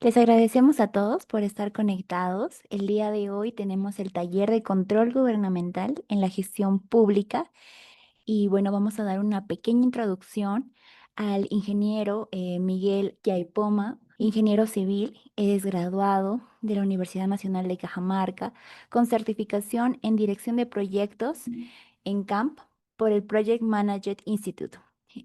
Les agradecemos a todos por estar conectados. El día de hoy tenemos el taller de control gubernamental en la gestión pública y bueno, vamos a dar una pequeña introducción al ingeniero Miguel Yaipoma, ingeniero civil, es graduado de la Universidad Nacional de Cajamarca con certificación en dirección de proyectos en CAMP por el Project Management Institute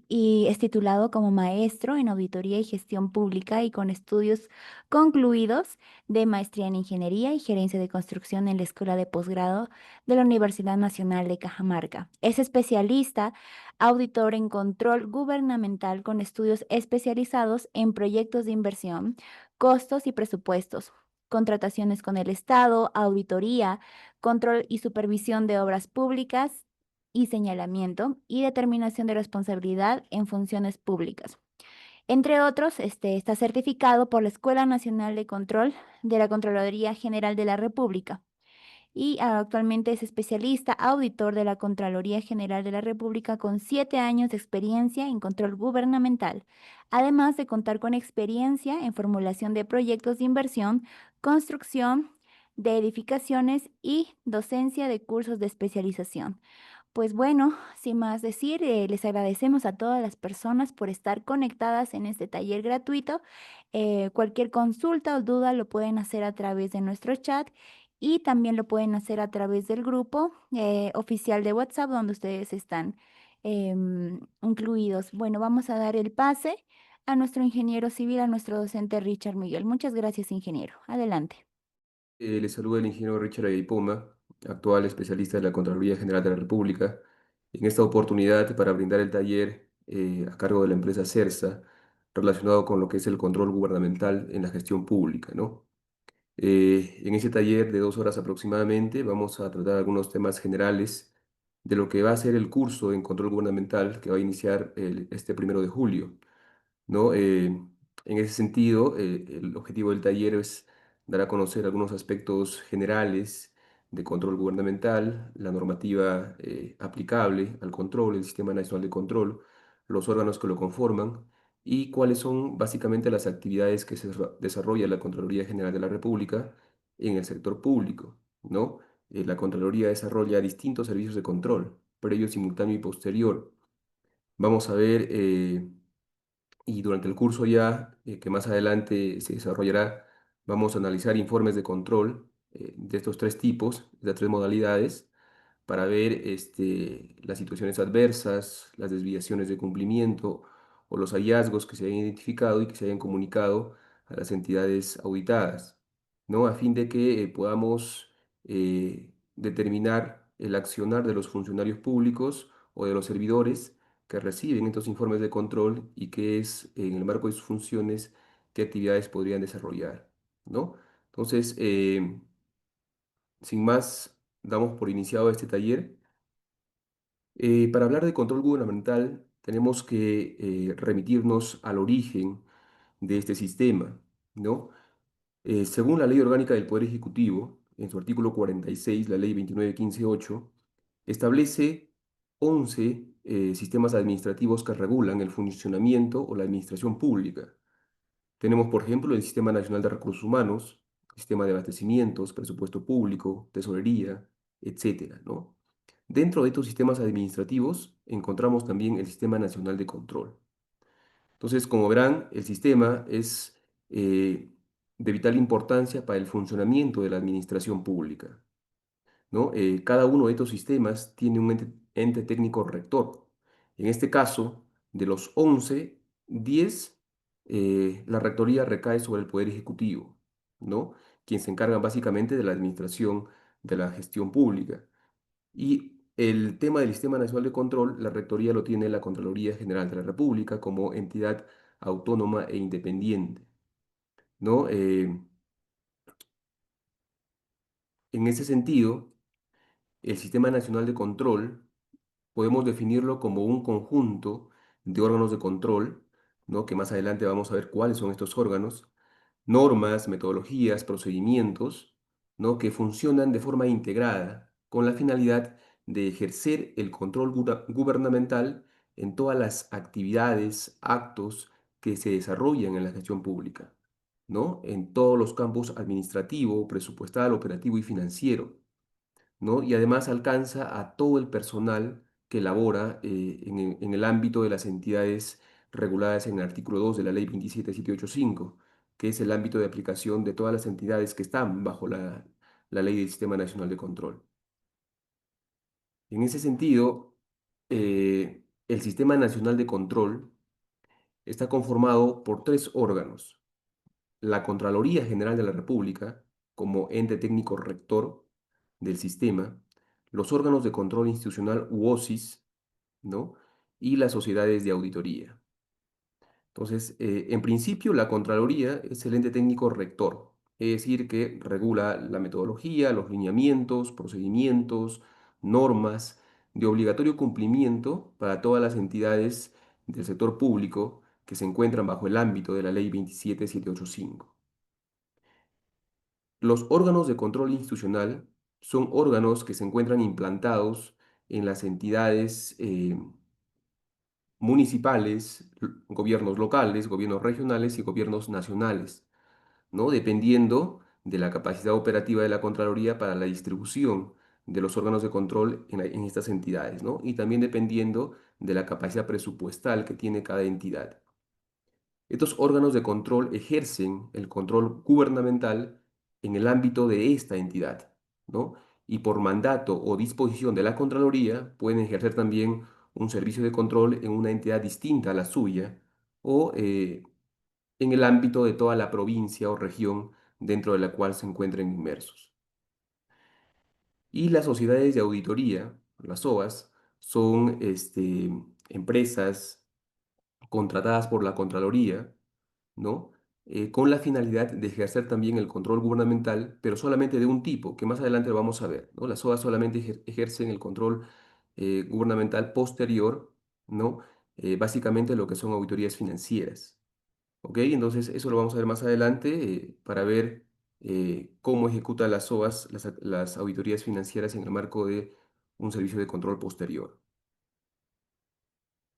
y es titulado como maestro en auditoría y gestión pública y con estudios concluidos de maestría en ingeniería y gerencia de construcción en la Escuela de Posgrado de la Universidad Nacional de Cajamarca. Es especialista, auditor en control gubernamental con estudios especializados en proyectos de inversión, costos y presupuestos, contrataciones con el Estado, auditoría, control y supervisión de obras públicas y señalamiento y determinación de responsabilidad en funciones públicas. Entre otros, está certificado por la Escuela Nacional de Control de la Contraloría General de la República y actualmente es especialista auditor de la Contraloría General de la República con 7 años de experiencia en control gubernamental, además de contar con experiencia en formulación de proyectos de inversión, construcción de edificaciones y docencia de cursos de especialización. Pues bueno, sin más decir, les agradecemos a todas las personas por estar conectadas en este taller gratuito. Cualquier consulta o duda lo pueden hacer a través de nuestro chat y también lo pueden hacer a través del grupo oficial de WhatsApp donde ustedes están incluidos. Bueno, vamos a dar el pase a nuestro ingeniero civil, a nuestro docente Richard Miguel. Muchas gracias, ingeniero. Adelante. Le saluda el ingeniero Richard Ayaipoma, actual especialista de la Contraloría General de la República, en esta oportunidad para brindar el taller a cargo de la empresa CERSA, relacionado con lo que es el control gubernamental en la gestión pública, ¿no? En ese taller de 2 horas aproximadamente vamos a tratar algunos temas generales de lo que va a ser el curso en control gubernamental que va a iniciar este 1 de julio. ¿No? En ese sentido, el objetivo del taller es dar a conocer algunos aspectos generales de control gubernamental, la normativa aplicable al control, el Sistema Nacional de Control, los órganos que lo conforman y cuáles son básicamente las actividades que se desarrolla la Contraloría General de la República en el sector público, ¿no? La Contraloría desarrolla distintos servicios de control, previo, simultáneo y posterior. Vamos a ver y durante el curso ya, que más adelante se desarrollará, vamos a analizar informes de control de estos tres tipos, de tres modalidades, para ver las situaciones adversas, las desviaciones de cumplimiento o los hallazgos que se hayan identificado y que se hayan comunicado a las entidades auditadas, ¿no? A fin de que podamos determinar el accionar de los funcionarios públicos o de los servidores que reciben estos informes de control y qué es, en el marco de sus funciones, qué actividades podrían desarrollar, ¿no? Entonces, sin más, damos por iniciado este taller. Para hablar de control gubernamental, tenemos que remitirnos al origen de este sistema, ¿no? Según la Ley Orgánica del Poder Ejecutivo, en su artículo 46, la Ley 29.15.8, establece 11 sistemas administrativos que regulan el funcionamiento o la administración pública. Tenemos, por ejemplo, el Sistema Nacional de Recursos Humanos, Sistema de Abastecimientos, Presupuesto Público, Tesorería, etcétera, ¿no? Dentro de estos sistemas administrativos encontramos también el Sistema Nacional de Control. Entonces, como verán, el sistema es eh, de vital importancia para el funcionamiento de la administración pública, ¿no? Cada uno de estos sistemas tiene un ente técnico rector. En este caso, de los 11, 10, la rectoría recae sobre el Poder Ejecutivo, ¿no? Quien se encarga básicamente de la administración de la gestión pública. Y el tema del Sistema Nacional de Control, la rectoría lo tiene la Contraloría General de la República como entidad autónoma e independiente, ¿no? En ese sentido, el Sistema Nacional de Control podemos definirlo como un conjunto de órganos de control, ¿no? Que más adelante vamos a ver cuáles son estos órganos, normas, metodologías, procedimientos, ¿no? Que funcionan de forma integrada con la finalidad de ejercer el control gubernamental en todas las actividades, actos que se desarrollan en la gestión pública, ¿no? En todos los campos administrativo, presupuestal, operativo y financiero, ¿no? Y además alcanza a todo el personal que labora en el ámbito de las entidades reguladas en el artículo 2 de la Ley 27785, que es el ámbito de aplicación de todas las entidades que están bajo la Ley del Sistema Nacional de Control. En ese sentido, el Sistema Nacional de Control está conformado por tres órganos: la Contraloría General de la República, como ente técnico rector del sistema, los órganos de control institucional u OSIS, ¿no? Y las sociedades de auditoría. Entonces, en principio, la Contraloría es el ente técnico rector, es decir, que regula la metodología, los lineamientos, procedimientos, normas de obligatorio cumplimiento para todas las entidades del sector público que se encuentran bajo el ámbito de la Ley 27785. Los órganos de control institucional son órganos que se encuentran implantados en las entidades municipales, gobiernos locales, gobiernos regionales y gobiernos nacionales, ¿no? Dependiendo de la capacidad operativa de la Contraloría para la distribución de los órganos de control en estas entidades, ¿no? Y también dependiendo de la capacidad presupuestal que tiene cada entidad. Estos órganos de control ejercen el control gubernamental en el ámbito de esta entidad, ¿no? Y por mandato o disposición de la Contraloría pueden ejercer también un servicio de control en una entidad distinta a la suya o en el ámbito de toda la provincia o región dentro de la cual se encuentren inmersos. Y las sociedades de auditoría, las SOAS, son empresas contratadas por la Contraloría, ¿no? Con la finalidad de ejercer también el control gubernamental, pero solamente de un tipo, que más adelante lo vamos a ver, ¿no? Las SOAS solamente ejercen el control gubernamental posterior, ¿no? Básicamente lo que son auditorías financieras, ¿ok? Entonces eso lo vamos a ver más adelante para ver cómo ejecutan las SOAS las auditorías financieras en el marco de un servicio de control posterior.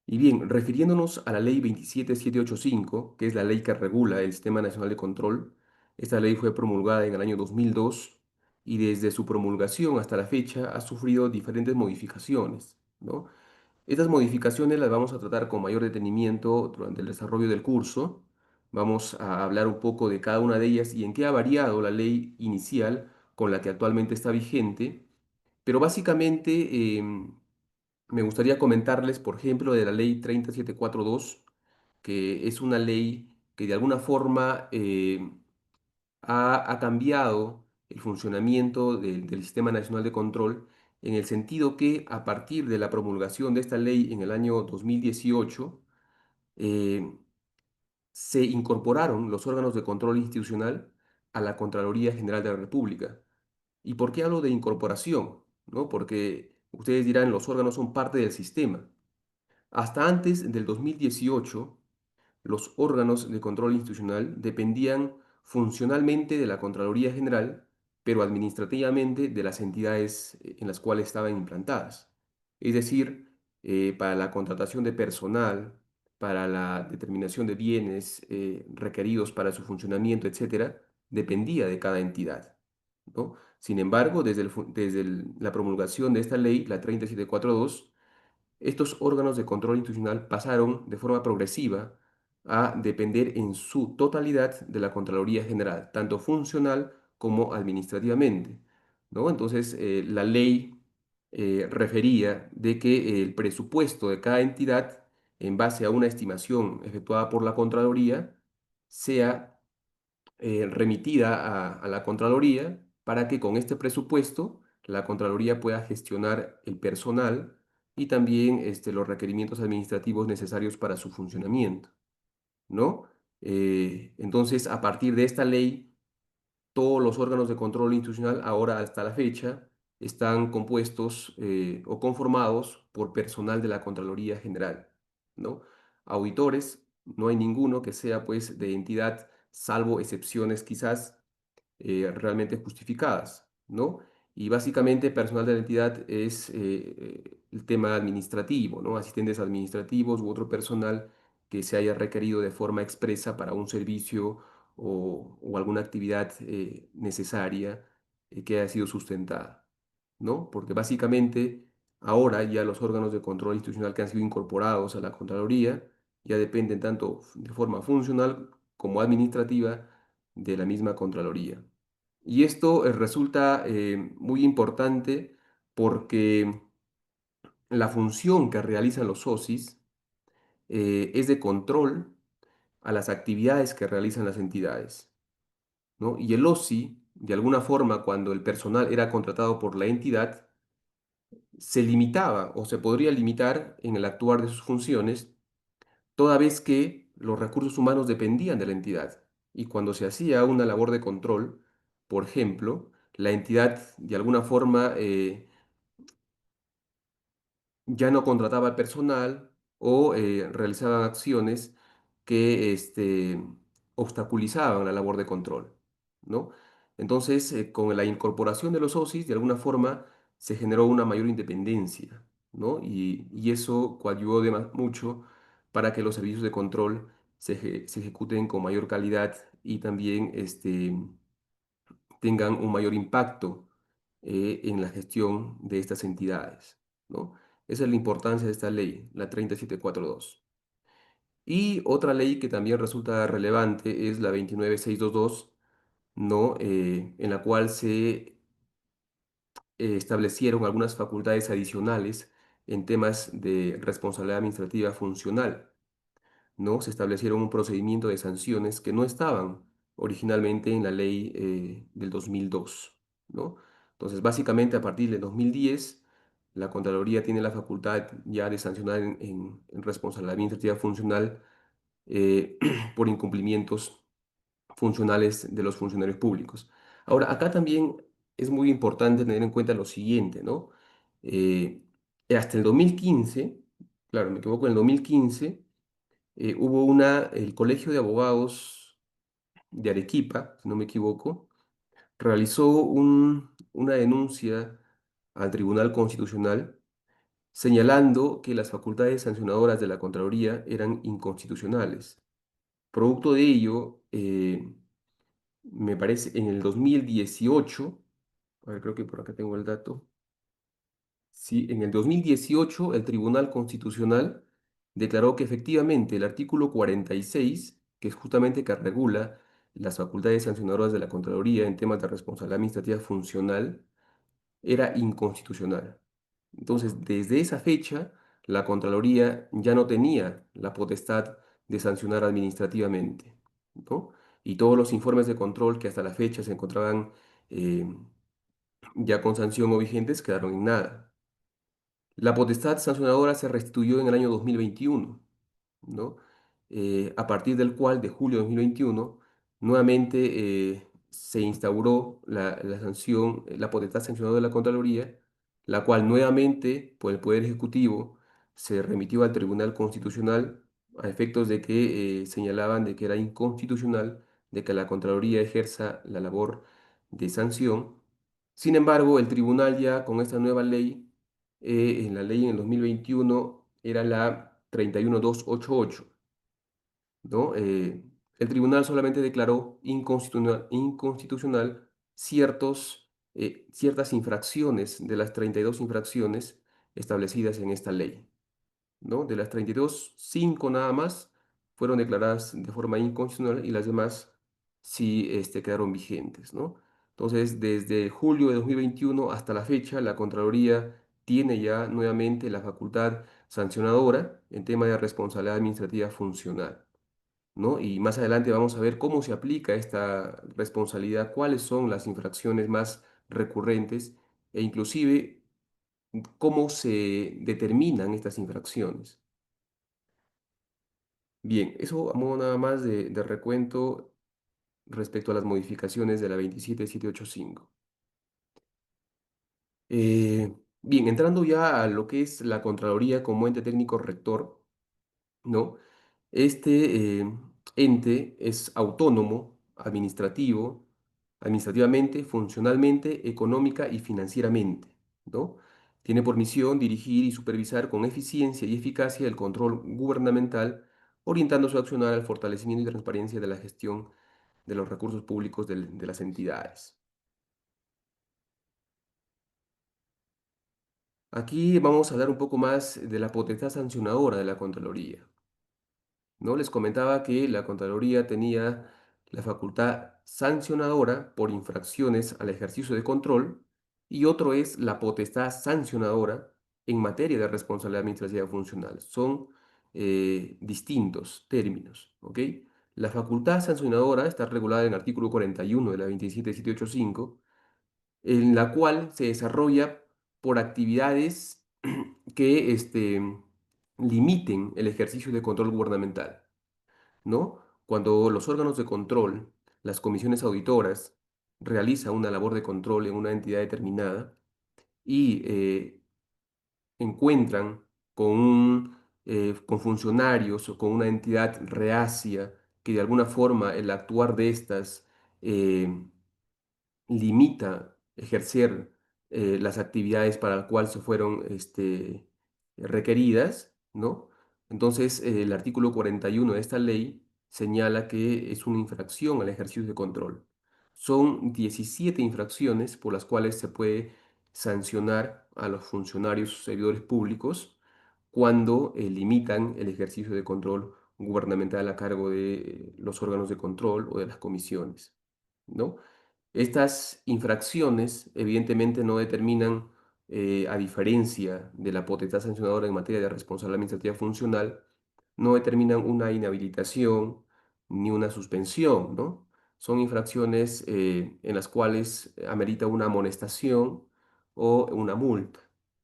Y bien, refiriéndonos a la ley 27785, que es la ley que regula el Sistema Nacional de Control, esta ley fue promulgada en el año 2002 y desde su promulgación hasta la fecha ha sufrido diferentes modificaciones, ¿no? Estas modificaciones las vamos a tratar con mayor detenimiento durante el desarrollo del curso. Vamos a hablar un poco de cada una de ellas y en qué ha variado la ley inicial con la que actualmente está vigente. Pero básicamente me gustaría comentarles, por ejemplo, de la ley 30742, que es una ley que de alguna forma ha cambiado el funcionamiento del Sistema Nacional de Control en el sentido que a partir de la promulgación de esta ley en el año 2018, eh, se incorporaron los órganos de control institucional a la Contraloría General de la República. ¿Y por qué hablo de incorporación? ¿No? Porque ustedes dirán, los órganos son parte del sistema. Hasta antes del 2018, los órganos de control institucional dependían funcionalmente de la Contraloría General, pero administrativamente de las entidades en las cuales estaban implantadas. Es decir, para la contratación de personal, para la determinación de bienes requeridos para su funcionamiento, etcétera, dependía de cada entidad, ¿no? Sin embargo, la promulgación de esta ley, la 30742, estos órganos de control institucional pasaron de forma progresiva a depender en su totalidad de la Contraloría General, tanto funcional como administrativamente, ¿no? Entonces, la ley refería de que el presupuesto de cada entidad, en base a una estimación efectuada por la Contraloría, sea remitida a la Contraloría para que con este presupuesto la Contraloría pueda gestionar el personal y también los requerimientos administrativos necesarios para su funcionamiento, ¿no? Entonces, a partir de esta ley, todos los órganos de control institucional, ahora hasta la fecha, están compuestos o conformados por personal de la Contraloría General, ¿no? Auditores, no hay ninguno que sea pues de entidad, salvo excepciones quizás realmente justificadas, ¿no? Y básicamente personal de la entidad es el tema administrativo, ¿no? Asistentes administrativos u otro personal que se haya requerido de forma expresa para un servicio o alguna actividad necesaria que haya sido sustentada, ¿no? Porque básicamente ahora ya los órganos de control institucional que han sido incorporados a la Contraloría ya dependen tanto de forma funcional como administrativa de la misma Contraloría. Y esto resulta muy importante porque la función que realizan los SOSIs es de control a las actividades que realizan las entidades, ¿no? Y el OSI, de alguna forma, cuando el personal era contratado por la entidad, se limitaba o se podría limitar en el actuar de sus funciones, toda vez que los recursos humanos dependían de la entidad. Y cuando se hacía una labor de control, por ejemplo, la entidad de alguna forma ya no contrataba al personal o realizaban acciones que obstaculizaban la labor de control, ¿no? Entonces, con la incorporación de los OSIs, de alguna forma se generó una mayor independencia, ¿no? Y eso coadyuvó mucho para que los servicios de control se ejecuten con mayor calidad y también tengan un mayor impacto en la gestión de estas entidades, ¿no? Esa es la importancia de esta ley, la 30742. Y otra ley que también resulta relevante es la 29622, ¿no? En la cual se establecieron algunas facultades adicionales en temas de responsabilidad administrativa funcional, ¿no? Se establecieron un procedimiento de sanciones que no estaban originalmente en la ley del 2002, ¿no? Entonces, básicamente a partir del 2010, la Contraloría tiene la facultad ya de sancionar en responsabilidad administrativa funcional por incumplimientos funcionales de los funcionarios públicos. Ahora, acá también es muy importante tener en cuenta lo siguiente, ¿no? Eh, hasta el 2015, claro, me equivoco, en el 2015 hubo el Colegio de Abogados de Arequipa, si no me equivoco, realizó una denuncia al Tribunal Constitucional señalando que las facultades sancionadoras de la Contraloría eran inconstitucionales. Producto de ello, me parece en el 2018, a ver, creo que por acá tengo el dato. Sí, en el 2018 el Tribunal Constitucional declaró que efectivamente el artículo 46, que es justamente que regula las facultades sancionadoras de la Contraloría en temas de responsabilidad administrativa funcional, era inconstitucional. Entonces, desde esa fecha, la Contraloría ya no tenía la potestad de sancionar administrativamente, ¿no? Y todos los informes de control que hasta la fecha se encontraban eh, ya con sanción o vigentes quedaron en nada. La potestad sancionadora se restituyó en el año 2021, ¿no? A partir del cual, de julio de 2021, nuevamente se instauró la sanción, la potestad sancionadora de la Contraloría, la cual nuevamente, por el Poder Ejecutivo, se remitió al Tribunal Constitucional a efectos de que señalaban de que era inconstitucional de que la Contraloría ejerza la labor de sanción. Sin embargo, el tribunal ya con esta nueva ley, en la ley en el 2021 era la 31288, ¿no? El tribunal solamente declaró inconstitucional ciertas infracciones de las 32 infracciones establecidas en esta ley, ¿no? De las 32, 5 nada más fueron declaradas de forma inconstitucional y las demás sí quedaron vigentes, ¿no? Entonces, desde julio de 2021 hasta la fecha, la Contraloría tiene ya nuevamente la facultad sancionadora en tema de responsabilidad administrativa funcional, ¿no? Y más adelante vamos a ver cómo se aplica esta responsabilidad, cuáles son las infracciones más recurrentes e inclusive cómo se determinan estas infracciones. Bien, eso a modo nada más de recuento respecto a las modificaciones de la 27785. Bien, entrando ya a lo que es la Contraloría como ente técnico rector, ¿no? Este ente es autónomo, administrativamente, funcionalmente, económica y financieramente, ¿no? Tiene por misión dirigir y supervisar con eficiencia y eficacia el control gubernamental, orientando su accionar al fortalecimiento y transparencia de la gestión de los recursos públicos de las entidades. Aquí vamos a hablar un poco más de la potestad sancionadora de la Contraloría. ¿No? Les comentaba que la Contraloría tenía la facultad sancionadora por infracciones al ejercicio de control y otro es la potestad sancionadora en materia de responsabilidad administrativa funcional. Son distintos términos, ¿ok? La facultad sancionadora está regulada en el artículo 41 de la 27785, en la cual se desarrolla por actividades que limiten el ejercicio de control gubernamental, ¿no? Cuando los órganos de control, las comisiones auditoras, realizan una labor de control en una entidad determinada y encuentran con funcionarios o con una entidad reacia que de alguna forma el actuar de estas eh, limita ejercer las actividades para las cuales se fueron requeridas, ¿no? Entonces, el artículo 41 de esta ley señala que es una infracción al ejercicio de control. Son 17 infracciones por las cuales se puede sancionar a los funcionarios o servidores públicos cuando limitan el ejercicio de control gubernamental a cargo de los órganos de control o de las comisiones, ¿no? Estas infracciones evidentemente no determinan, a diferencia de la potestad sancionadora en materia de responsabilidad administrativa funcional, no determinan una inhabilitación ni una suspensión, ¿no? Son infracciones en las cuales amerita una amonestación o una multa,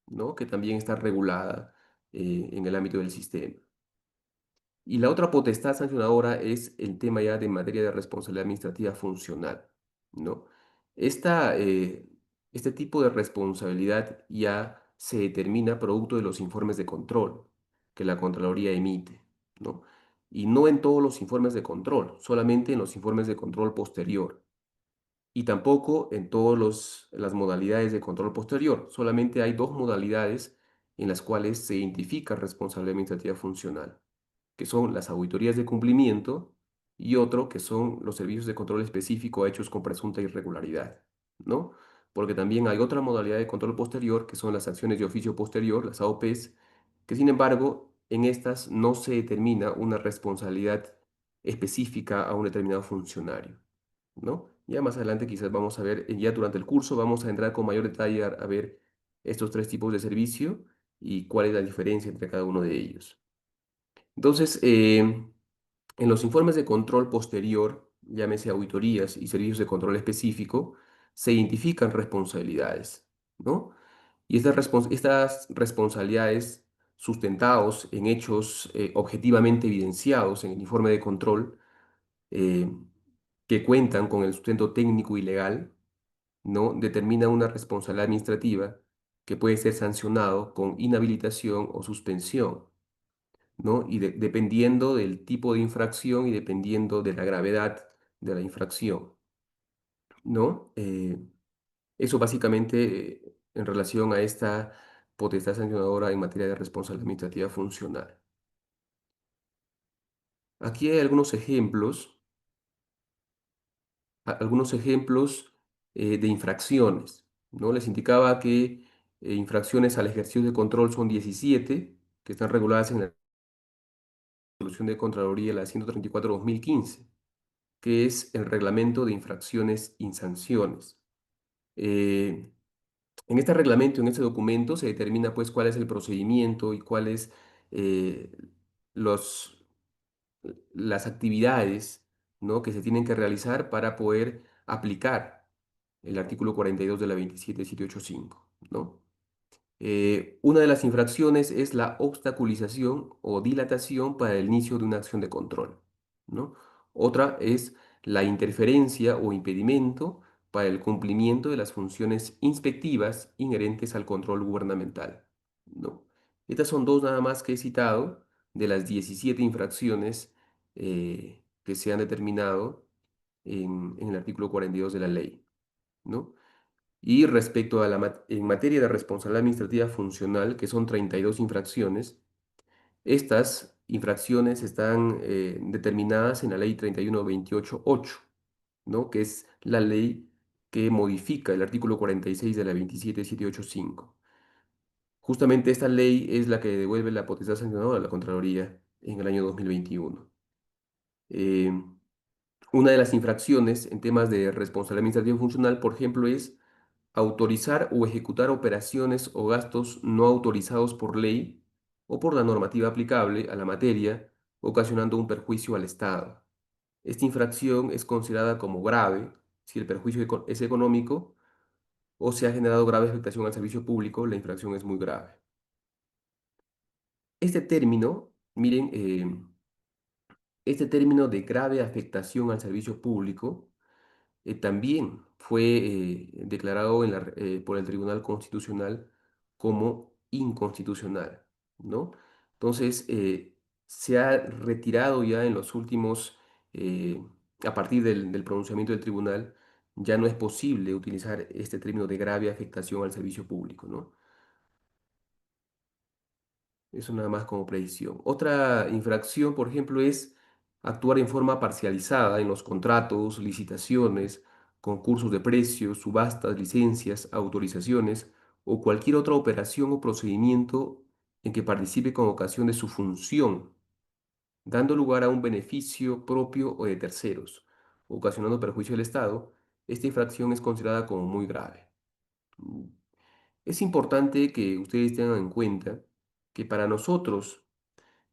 ¿no? Que también está regulada en el ámbito del sistema. Y la otra potestad sancionadora es el tema ya de materia de responsabilidad administrativa funcional, ¿no? Esta, este tipo de responsabilidad ya se determina producto de los informes de control que la Contraloría emite, ¿no? Y no en todos los informes de control, solamente en los informes de control posterior. Y tampoco en todas las modalidades de control posterior. Solamente hay dos modalidades en las cuales se identifica responsabilidad administrativa funcional, que son las auditorías de cumplimiento, y otro que son los servicios de control específico hechos con presunta irregularidad, ¿no? Porque también hay otra modalidad de control posterior, que son las acciones de oficio posterior, las AOPs, que sin embargo, en estas no se determina una responsabilidad específica a un determinado funcionario, ¿no? Ya más adelante quizás vamos a ver, ya durante el curso vamos a entrar con mayor detalle a ver estos tres tipos de servicio y cuál es la diferencia entre cada uno de ellos. Entonces, en los informes de control posterior, llámese auditorías y servicios de control específico, se identifican responsabilidades, ¿no? Y estas responsabilidades sustentados en hechos objetivamente evidenciados en el informe de control, eh, que cuentan con el sustento técnico y legal, ¿no? Determina una responsabilidad administrativa que puede ser sancionado con inhabilitación o suspensión, ¿no? Y dependiendo del tipo de infracción y dependiendo de la gravedad de la infracción, ¿no? Eso básicamente en relación a esta potestad sancionadora en materia de responsabilidad administrativa funcional. Aquí hay algunos ejemplos de infracciones, ¿no? Les indicaba que infracciones al ejercicio de control son 17, que están reguladas en la resolución de Contraloría, la 134/2015, que es el reglamento de infracciones y sanciones. Eh, en este reglamento, en este documento, se determina pues cuál es el procedimiento y cuáles eh, los, las actividades, ¿no? que se tienen que realizar para poder aplicar el artículo 42 de la 27785, ¿no? Una de las infracciones es la obstaculización o dilatación para el inicio de una acción de control, ¿no? Otra es la interferencia o impedimento para el cumplimiento de las funciones inspectivas inherentes al control gubernamental, ¿no? Estas son dos nada más que he citado de las 17 infracciones que se han determinado en el artículo 42 de la ley, ¿no? Y respecto a en materia de responsabilidad administrativa funcional, que son 32 infracciones, estas infracciones están determinadas en la ley 31288, ¿no? Que es la ley que modifica el artículo 46 de la 27785. Justamente esta ley es la que devuelve la potestad sancionadora a la Contraloría en el año 2021. Eh, una de las infracciones en temas de responsabilidad administrativa funcional, por ejemplo, es autorizar o ejecutar operaciones o gastos no autorizados por ley o por la normativa aplicable a la materia, ocasionando un perjuicio al Estado. Esta infracción es considerada como grave si el perjuicio es económico o se ha generado grave afectación al servicio público, la infracción es muy grave. Este término, miren, este término de grave afectación al servicio público también fue declarado por el Tribunal Constitucional como inconstitucional, ¿no? Entonces, se ha retirado ya en los últimos, eh, a partir del pronunciamiento del tribunal, ya no es posible utilizar este término de grave afectación al servicio público, ¿no? Eso nada más como precisión. Otra infracción, por ejemplo, es actuar en forma parcializada en los contratos, licitaciones, concursos de precios, subastas, licencias, autorizaciones o cualquier otra operación o procedimiento en que participe con ocasión de su función, dando lugar a un beneficio propio o de terceros, ocasionando perjuicio al Estado. Esta infracción es considerada como muy grave. Es importante que ustedes tengan en cuenta que para nosotros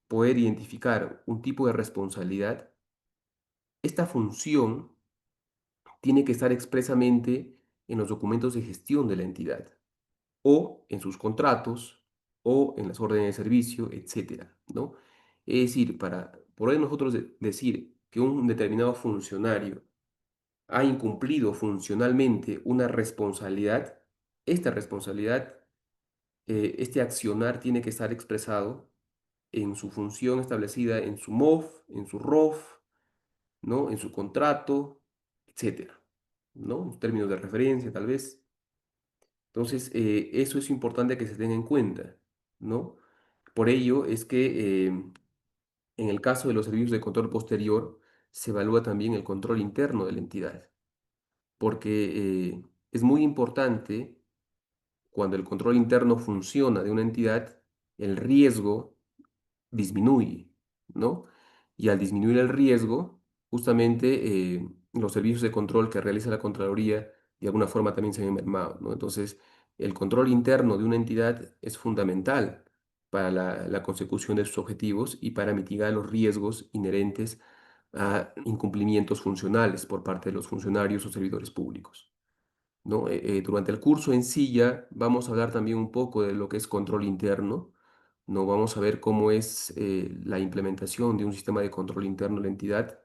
poder identificar un tipo de responsabilidad, esta función tiene que estar expresamente en los documentos de gestión de la entidad, o en sus contratos, o en las órdenes de servicio, etcétera, ¿no? Es decir, para poder nosotros decir que un determinado funcionario ha incumplido funcionalmente una responsabilidad, esta responsabilidad, este accionar tiene que estar expresado en su función establecida en su MOF, en su ROF, ¿no? En su contrato, etcétera, ¿no? En términos de referencia, tal vez. Entonces, eso es importante que se tenga en cuenta, ¿no? Por ello es que en el caso de los servicios de control posterior, se evalúa también el control interno de la entidad, porque es muy importante cuando el control interno funciona de una entidad, el riesgo disminuye, ¿no? Y al disminuir el riesgo, justamente los servicios de control que realiza la Contraloría de alguna forma también se ven mermados, ¿no? Entonces, el control interno de una entidad es fundamental para la consecución de sus objetivos y para mitigar los riesgos inherentes a incumplimientos funcionales por parte de los funcionarios o servidores públicos, ¿no? Durante el curso en sí ya vamos a hablar también un poco de lo que es control interno, ¿no? Vamos a ver cómo es la implementación de un sistema de control interno de la entidad,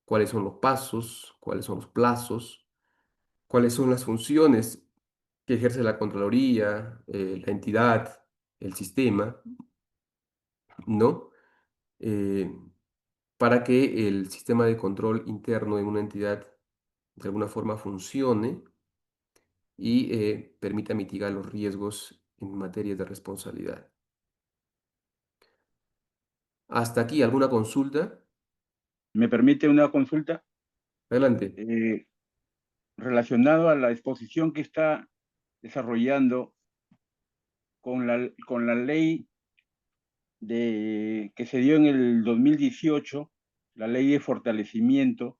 cuáles son los pasos, cuáles son los plazos, cuáles son las funciones que ejerce la Contraloría, la entidad, el sistema, ¿no? Eh, para que el sistema de control interno en una entidad de alguna forma funcione y permita mitigar los riesgos en materia de responsabilidad. Hasta aquí, ¿alguna consulta? ¿Me permite una consulta? Adelante. Eh, Relacionado a la exposición que está desarrollando con la ley que se dio en el 2018, la ley de fortalecimiento,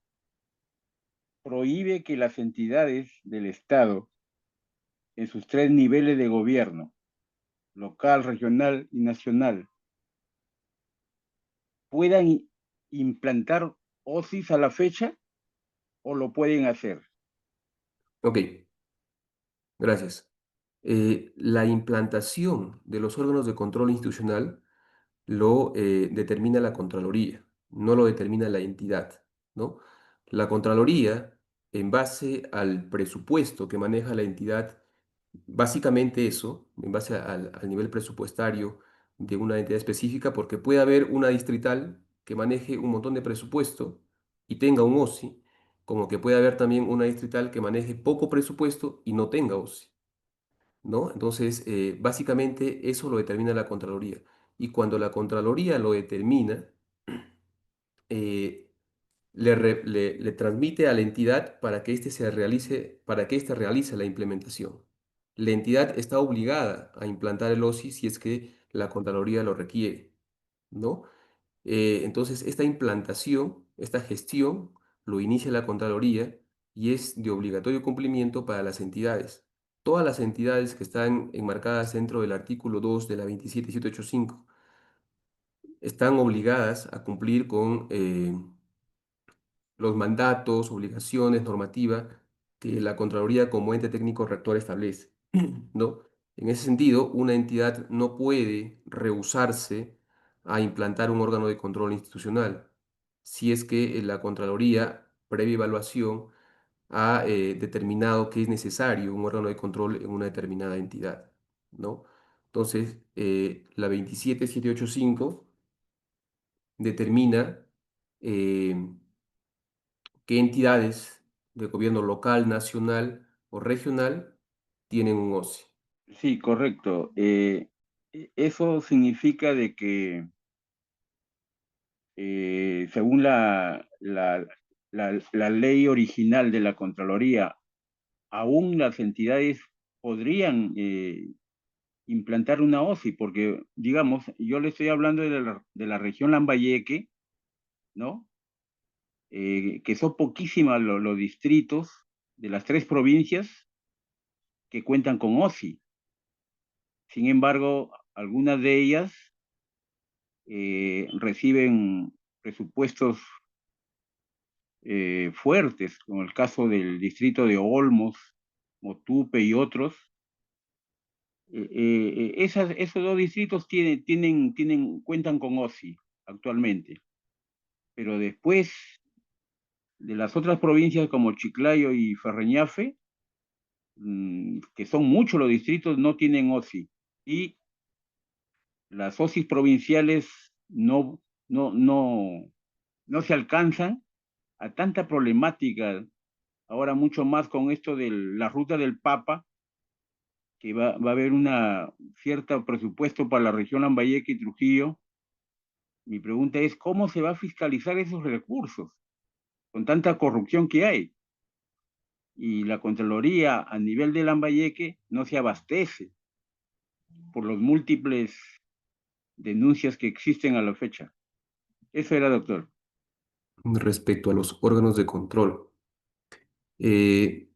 prohíbe que las entidades del Estado, en sus tres niveles de gobierno, local, regional y nacional, puedan implantar OSIS a la fecha o lo pueden hacer. Ok, gracias. La implantación de los órganos de control institucional lo determina la Contraloría, no lo determina la entidad, ¿no? La Contraloría, en base al presupuesto que maneja la entidad, básicamente eso, en base al nivel presupuestario de una entidad específica, porque puede haber una distrital que maneje un montón de presupuesto y tenga un OSI, como que puede haber también una distrital que maneje poco presupuesto y no tenga OSI, ¿no? Entonces, básicamente eso lo determina la Contraloría. Y cuando la Contraloría lo determina, eh, le transmite a la entidad para que para que éste realice la implementación. La entidad está obligada a implantar el OSI si es que la Contraloría lo requiere, ¿no? Entonces, esta implantación, esta gestión, lo inicia la Contraloría y es de obligatorio cumplimiento para las entidades. Todas las entidades que están enmarcadas dentro del artículo 2 de la 27785 están obligadas a cumplir con los mandatos, obligaciones, normativa que la Contraloría como ente técnico rector establece, ¿no? En ese sentido, una entidad no puede rehusarse a implantar un órgano de control institucional si es que la Contraloría, previa evaluación, ha determinado que es necesario un órgano de control en una determinada entidad, ¿no? Entonces, la 27785 determina eh, qué entidades de gobierno local, nacional o regional tienen un OSI. Sí, correcto. Eso significa de que según la ley original de la Contraloría, aún las entidades podrían implantar una OSI, porque, digamos, yo le estoy hablando de la región Lambayeque, ¿no? Que son poquísimas los distritos de las tres provincias que cuentan con OSI. Sin embargo, algunas de ellas reciben presupuestos fuertes, como el caso del distrito de Olmos, Motupe y otros. Esos dos distritos cuentan con OSI actualmente, pero después de las otras provincias como Chiclayo y Ferreñafe, que son muchos los distritos, no tienen OSI. Y las OSIs provinciales no, no, no se alcanzan a tanta problemática, ahora mucho más con esto de la ruta del Papa, que va a haber una cierta presupuesto para la región Lambayeque y Trujillo. Mi pregunta es, ¿cómo se va a fiscalizar esos recursos con tanta corrupción que hay? Y la Contraloría a nivel de Lambayeque no se abastece por los múltiples denuncias que existen a la fecha. Eso era, doctor. Respecto a los órganos de control.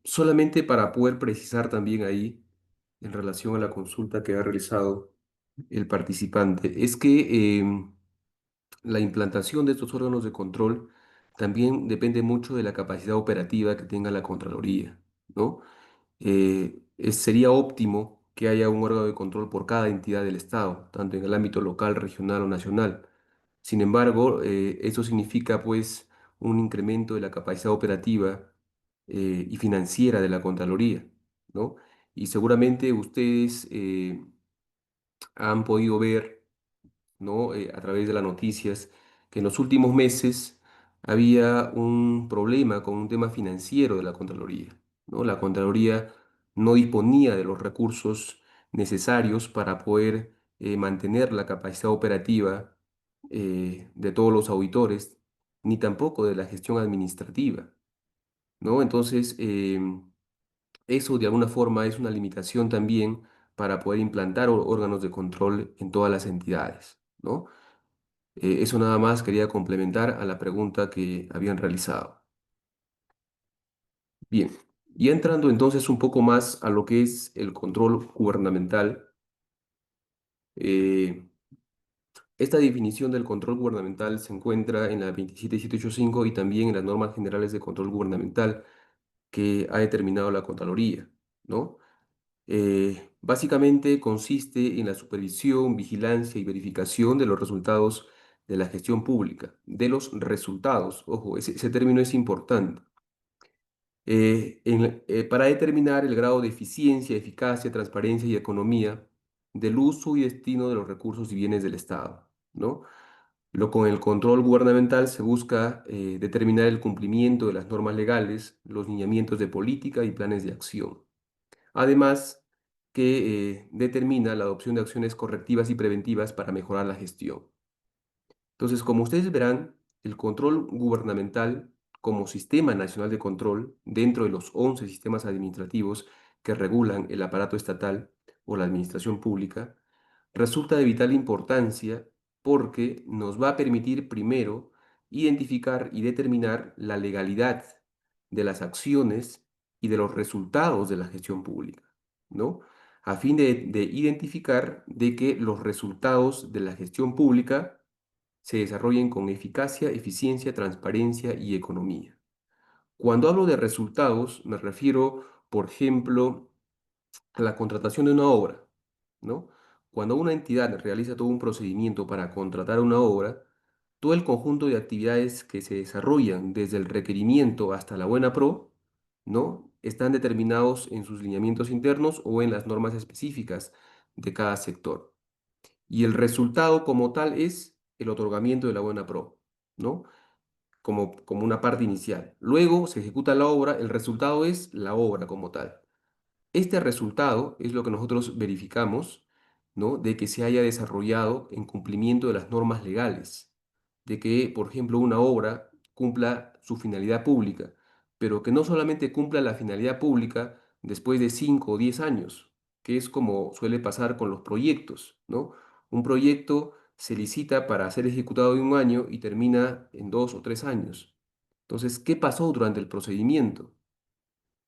Solamente para poder precisar también ahí, en relación a la consulta que ha realizado el participante, es que la implantación de estos órganos de control también depende mucho de la capacidad operativa que tenga la Contraloría, ¿no? Sería óptimo que haya un órgano de control por cada entidad del Estado, tanto en el ámbito local, regional o nacional. Sin embargo, eso significa pues un incremento de la capacidad operativa y financiera de la Contraloría, ¿no? Y seguramente ustedes han podido ver, ¿no? A través de las noticias, que en los últimos meses había un problema con un tema financiero de la Contraloría, ¿no? La Contraloría no disponía de los recursos necesarios para poder mantener la capacidad operativa de todos los auditores, ni tampoco de la gestión administrativa, ¿no? Entonces, eso de alguna forma es una limitación también para poder implantar órganos de control en todas las entidades, ¿no? Eso nada más quería complementar a la pregunta que habían realizado. Bien, y entrando entonces un poco más a lo que es el control gubernamental, eh, esta definición del control gubernamental se encuentra en la 27785 y también en las normas generales de control gubernamental que ha determinado la Contraloría, ¿no? Básicamente consiste en la supervisión, vigilancia y verificación de los resultados de la gestión pública, de los resultados, ojo, ese término es importante, para determinar el grado de eficiencia, eficacia, transparencia y economía del uso y destino de los recursos y bienes del Estado, ¿no? Con el control gubernamental se busca determinar el cumplimiento de las normas legales, los lineamientos de política y planes de acción. Además, que determina la adopción de acciones correctivas y preventivas para mejorar la gestión. Entonces, como ustedes verán, el control gubernamental como sistema nacional de control dentro de los 11 sistemas administrativos que regulan el aparato estatal o la administración pública, resulta de vital importancia porque nos va a permitir primero identificar y determinar la legalidad de las acciones y de los resultados de la gestión pública, ¿no? A fin de identificar de que los resultados de la gestión pública se desarrollen con eficacia, eficiencia, transparencia y economía. Cuando hablo de resultados, me refiero, por ejemplo, a la contratación de una obra, ¿no? Cuando una entidad realiza todo un procedimiento para contratar una obra, todo el conjunto de actividades que se desarrollan desde el requerimiento hasta la buena pro, ¿no? Están determinados en sus lineamientos internos o en las normas específicas de cada sector. Y el resultado como tal es el otorgamiento de la buena pro, ¿no? Como una parte inicial. Luego se ejecuta la obra, el resultado es la obra como tal. Este resultado es lo que nosotros verificamos, ¿no? De que se haya desarrollado en cumplimiento de las normas legales, de que, por ejemplo, una obra cumpla su finalidad pública, pero que no solamente cumpla la finalidad pública después de 5 o 10 años, que es como suele pasar con los proyectos, ¿no? Un proyecto se licita para ser ejecutado en un año y termina en 2 o 3 años. Entonces, ¿qué pasó durante el procedimiento?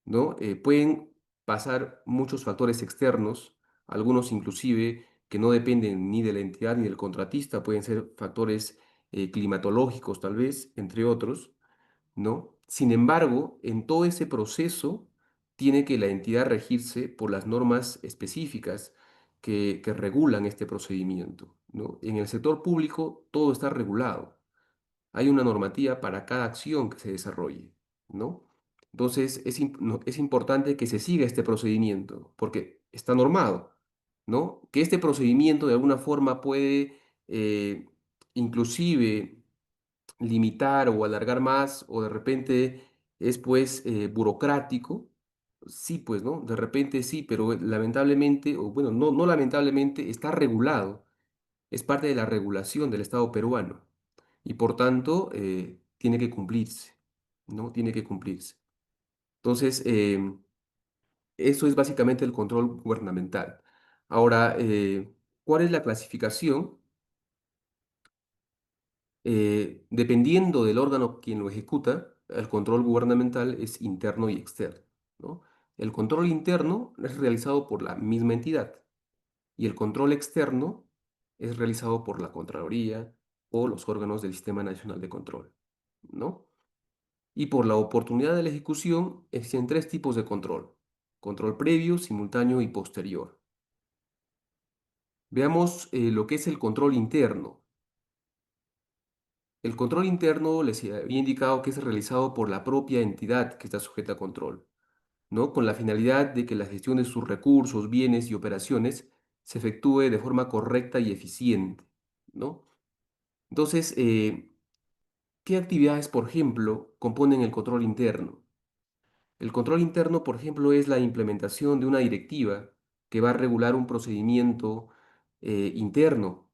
¿No? Pueden pasar muchos factores externos, algunos inclusive que no dependen ni de la entidad ni del contratista, pueden ser factores climatológicos tal vez, entre otros, ¿no? Sin embargo, en todo ese proceso tiene que la entidad regirse por las normas específicas que regulan este procedimiento, ¿no? En el sector público todo está regulado, hay una normativa para cada acción que se desarrolle, ¿no? Entonces es importante que se siga este procedimiento, porque está normado, ¿no? Que este procedimiento de alguna forma puede inclusive limitar o alargar más, o de repente es pues burocrático, sí, pues, ¿no? De repente sí, pero lamentablemente, o bueno, no lamentablemente, está regulado, es parte de la regulación del Estado peruano y por tanto tiene que cumplirse, ¿no? Tiene que cumplirse. Entonces, eso es básicamente el control gubernamental. Ahora, ¿cuál es la clasificación? Dependiendo del órgano quien lo ejecuta, el control gubernamental es interno y externo, ¿no? El control interno es realizado por la misma entidad y el control externo es realizado por la Contraloría o los órganos del Sistema Nacional de Control, ¿no? Y por la oportunidad de la ejecución existen tres tipos de control: control previo, simultáneo y posterior. Veamos lo que es el control interno. El control interno les había indicado que es realizado por la propia entidad que está sujeta a control, ¿no? Con la finalidad de que la gestión de sus recursos, bienes y operaciones se efectúe de forma correcta y eficiente, ¿no? Entonces, ¿qué actividades, por ejemplo, componen el control interno? El control interno, por ejemplo, es la implementación de una directiva que va a regular un procedimiento interno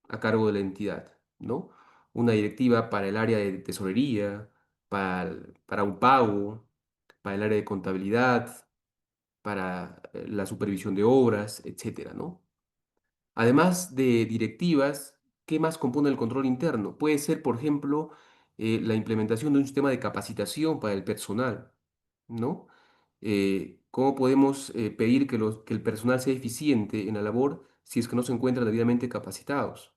a cargo de la entidad, ¿no? Una directiva para el área de tesorería, para un pago, para el área de contabilidad, para la supervisión de obras, etcétera, ¿no? Además de directivas, ¿qué más compone el control interno? Puede ser, por ejemplo, la implementación de un sistema de capacitación para el personal, ¿no? ¿Cómo podemos pedir que el personal sea eficiente en la labor si es que no se encuentran debidamente capacitados?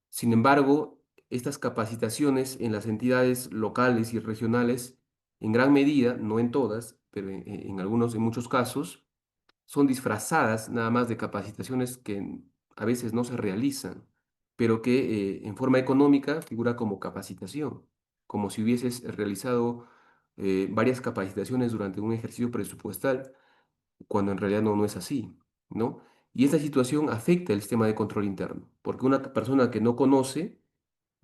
Sin embargo, estas capacitaciones en las entidades locales y regionales, en gran medida, no en todas, pero en muchos casos, son disfrazadas nada más de capacitaciones que a veces no se realizan, pero que en forma económica figura como capacitación, como si hubieses realizado varias capacitaciones durante un ejercicio presupuestal, cuando en realidad no es así, ¿no? Y esta situación afecta el sistema de control interno, porque una persona que no conoce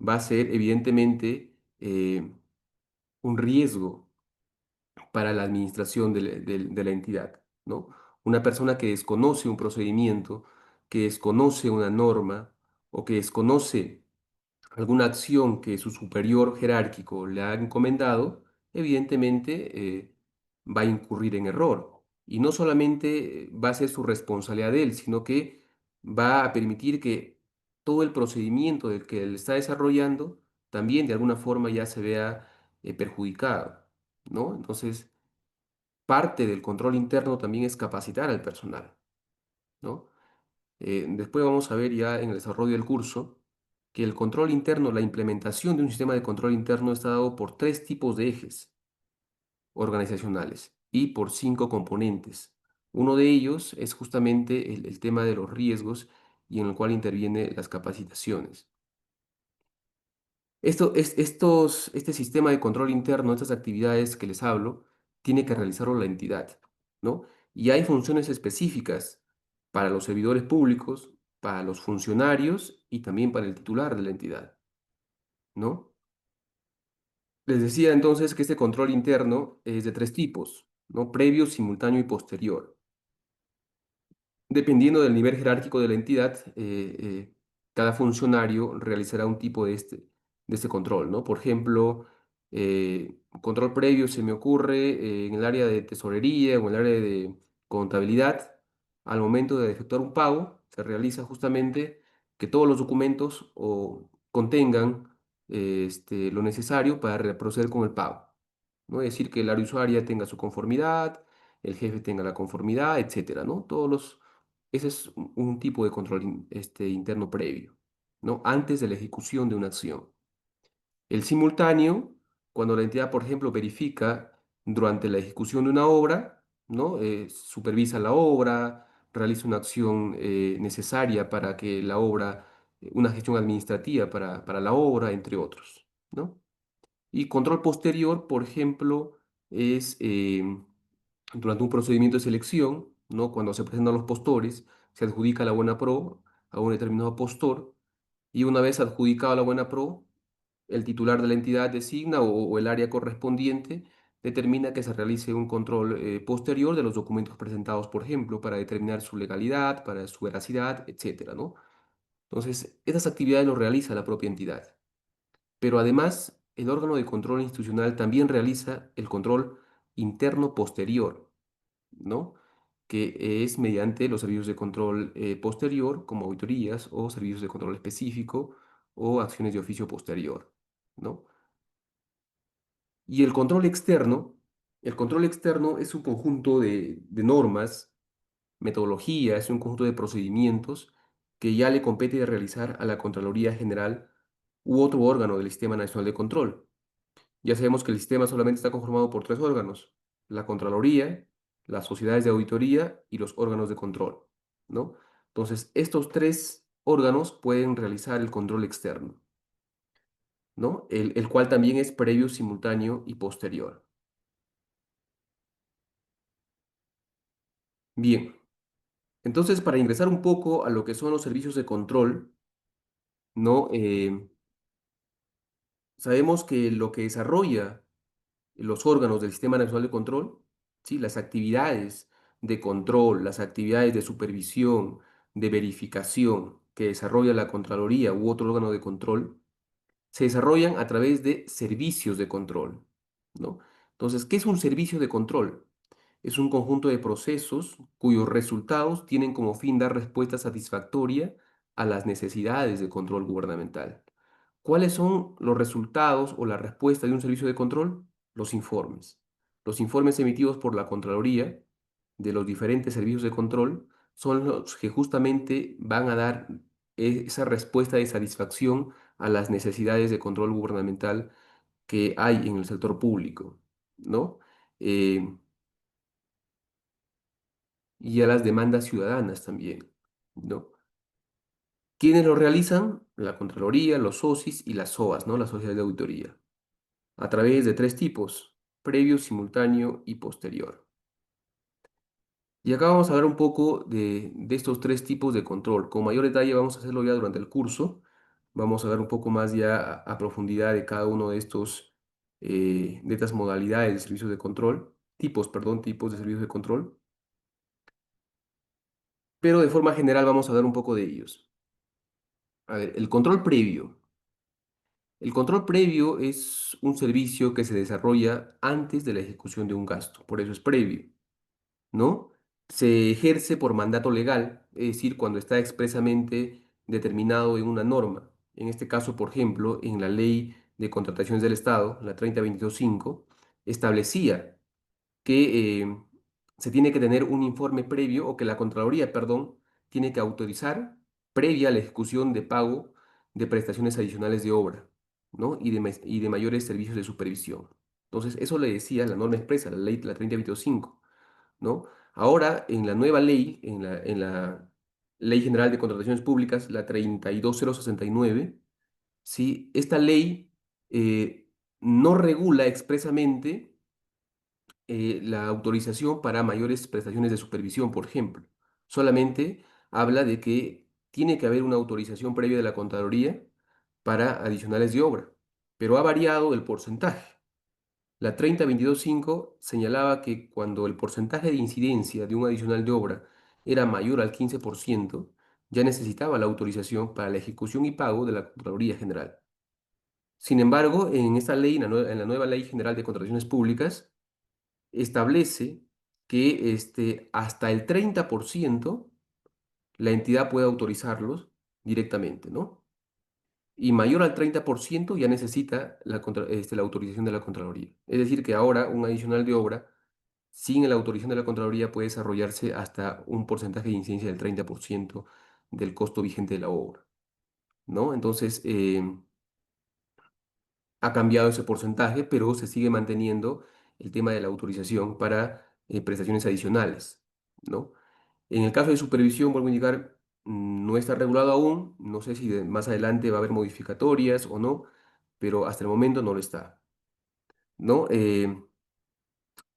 va a ser evidentemente un riesgo para la administración de la entidad, ¿no? Una persona que desconoce un procedimiento, que desconoce una norma o que desconoce alguna acción que su superior jerárquico le ha encomendado, evidentemente va a incurrir en error. Y no solamente va a ser su responsabilidad de él, sino que va a permitir que todo el procedimiento del que él está desarrollando también de alguna forma ya se vea perjudicado, ¿no? Entonces, parte del control interno también es capacitar al personal, ¿no? Después vamos a ver ya en el desarrollo del curso que el control interno, la implementación de un sistema de control interno está dado por tres tipos de ejes organizacionales y por cinco componentes. Uno de ellos es justamente el tema de los riesgos y en el cual interviene las capacitaciones. Este sistema de control interno, estas actividades que les hablo, tiene que realizarlo la entidad, ¿no? Y hay funciones específicas para los servidores públicos, para los funcionarios y también para el titular de la entidad, ¿no? Les decía entonces que este control interno es de tres tipos, ¿no? Previo, simultáneo y posterior. Dependiendo del nivel jerárquico de la entidad, cada funcionario realizará un tipo de este control, ¿no? Por ejemplo, control previo se me ocurre en el área de tesorería o en el área de contabilidad. Al momento de efectuar un pago, se realiza justamente que todos los documentos contengan lo necesario para proceder con el pago, ¿no? Es decir, que el área usuaria tenga su conformidad, el jefe tenga la conformidad, etcétera, ¿no? Ese es un tipo de control interno previo, ¿no? Antes de la ejecución de una acción. El simultáneo, cuando la entidad, por ejemplo, verifica durante la ejecución de una obra, ¿no? Supervisa la obra, realiza una acción necesaria para que la obra, una gestión administrativa para la obra, entre otros, ¿no? Y control posterior, por ejemplo, es durante un procedimiento de selección, ¿no? Cuando se presentan los postores, se adjudica la buena pro a un determinado postor y una vez adjudicado la buena pro, el titular de la entidad designa o el área correspondiente determina que se realice un control posterior de los documentos presentados, por ejemplo, para determinar su legalidad, para su veracidad, etcétera, ¿no? Entonces, esas actividades lo realiza la propia entidad. Pero además, el órgano de control institucional también realiza el control interno posterior, ¿no? Que es mediante los servicios de control posterior, como auditorías o servicios de control específico o acciones de oficio posterior, ¿no? Y el control externo es un conjunto de normas, metodologías, un conjunto de procedimientos que ya le compete realizar a la Contraloría General u otro órgano del Sistema Nacional de Control. Ya sabemos que el sistema solamente está conformado por tres órganos: la Contraloría, las sociedades de auditoría y los órganos de control, ¿no? Entonces, estos tres órganos pueden realizar el control externo, ¿no? El cual también es previo, simultáneo y posterior. Bien, entonces para ingresar un poco a lo que son los servicios de control, ¿no? Sabemos que lo que desarrolla los órganos del Sistema Nacional de Control, ¿sí? Las actividades de control, las actividades de supervisión, de verificación que desarrolla la Contraloría u otro órgano de control, se desarrollan a través de servicios de control, ¿no? Entonces, ¿qué es un servicio de control? Es un conjunto de procesos cuyos resultados tienen como fin dar respuesta satisfactoria a las necesidades de control gubernamental. ¿Cuáles son los resultados o la respuesta de un servicio de control? Los informes. Los informes emitidos por la Contraloría de los diferentes servicios de control son los que justamente van a dar esa respuesta de satisfacción a las necesidades de control gubernamental que hay en el sector público, ¿no? Eh, y a las demandas ciudadanas también, ¿no? ¿Quiénes lo realizan? La Contraloría, los SOSIs y las SOAS, ¿no? Las sociedades de auditoría, a través de tres tipos: previo, simultáneo y posterior. Y acá vamos a hablar un poco de estos tres tipos de control. Con mayor detalle vamos a hacerlo ya durante el curso. Vamos a ver un poco más ya a profundidad de cada uno de estas modalidades de servicios de control, tipos de servicios de control. Pero de forma general vamos a hablar un poco de ellos. A ver, el control previo. El control previo es un servicio que se desarrolla antes de la ejecución de un gasto, por eso es previo, ¿no? Se ejerce por mandato legal, es decir, cuando está expresamente determinado en una norma. En este caso, por ejemplo, en la Ley de Contrataciones del Estado, la 3022.5, establecía que se tiene que tener un informe previo, o que la Contraloría, perdón, tiene que autorizar previa a la ejecución de pago de prestaciones adicionales de obra, ¿no? Y de mayores servicios de supervisión. Entonces, eso le decía la norma expresa, la ley, la 3022.5, ¿no? Ahora, en la nueva ley, en la Ley General de Contrataciones Públicas, la 32069, ¿sí? Esta ley no regula expresamente la autorización para mayores prestaciones de supervisión, por ejemplo. Solamente habla de que tiene que haber una autorización previa de la Contraloría para adicionales de obra, pero ha variado el porcentaje. La 3022.5 señalaba que cuando el porcentaje de incidencia de un adicional de obra era mayor al 15%, ya necesitaba la autorización para la ejecución y pago de la Contraloría General. Sin embargo, en esta ley, en la nueva Ley General de Contrataciones Públicas, establece que hasta el 30% la entidad puede autorizarlos directamente, ¿no? Y mayor al 30% ya necesita la autorización de la Contraloría. Es decir, que ahora un adicional de obra, sin la autorización de la Contraloría, puede desarrollarse hasta un porcentaje de incidencia del 30% del costo vigente de la obra, ¿no? Entonces, ha cambiado ese porcentaje, pero se sigue manteniendo el tema de la autorización para prestaciones adicionales, ¿no? En el caso de supervisión, vuelvo a indicar, no está regulado aún, no sé si más adelante va a haber modificatorias o no, pero hasta el momento no lo está, ¿no?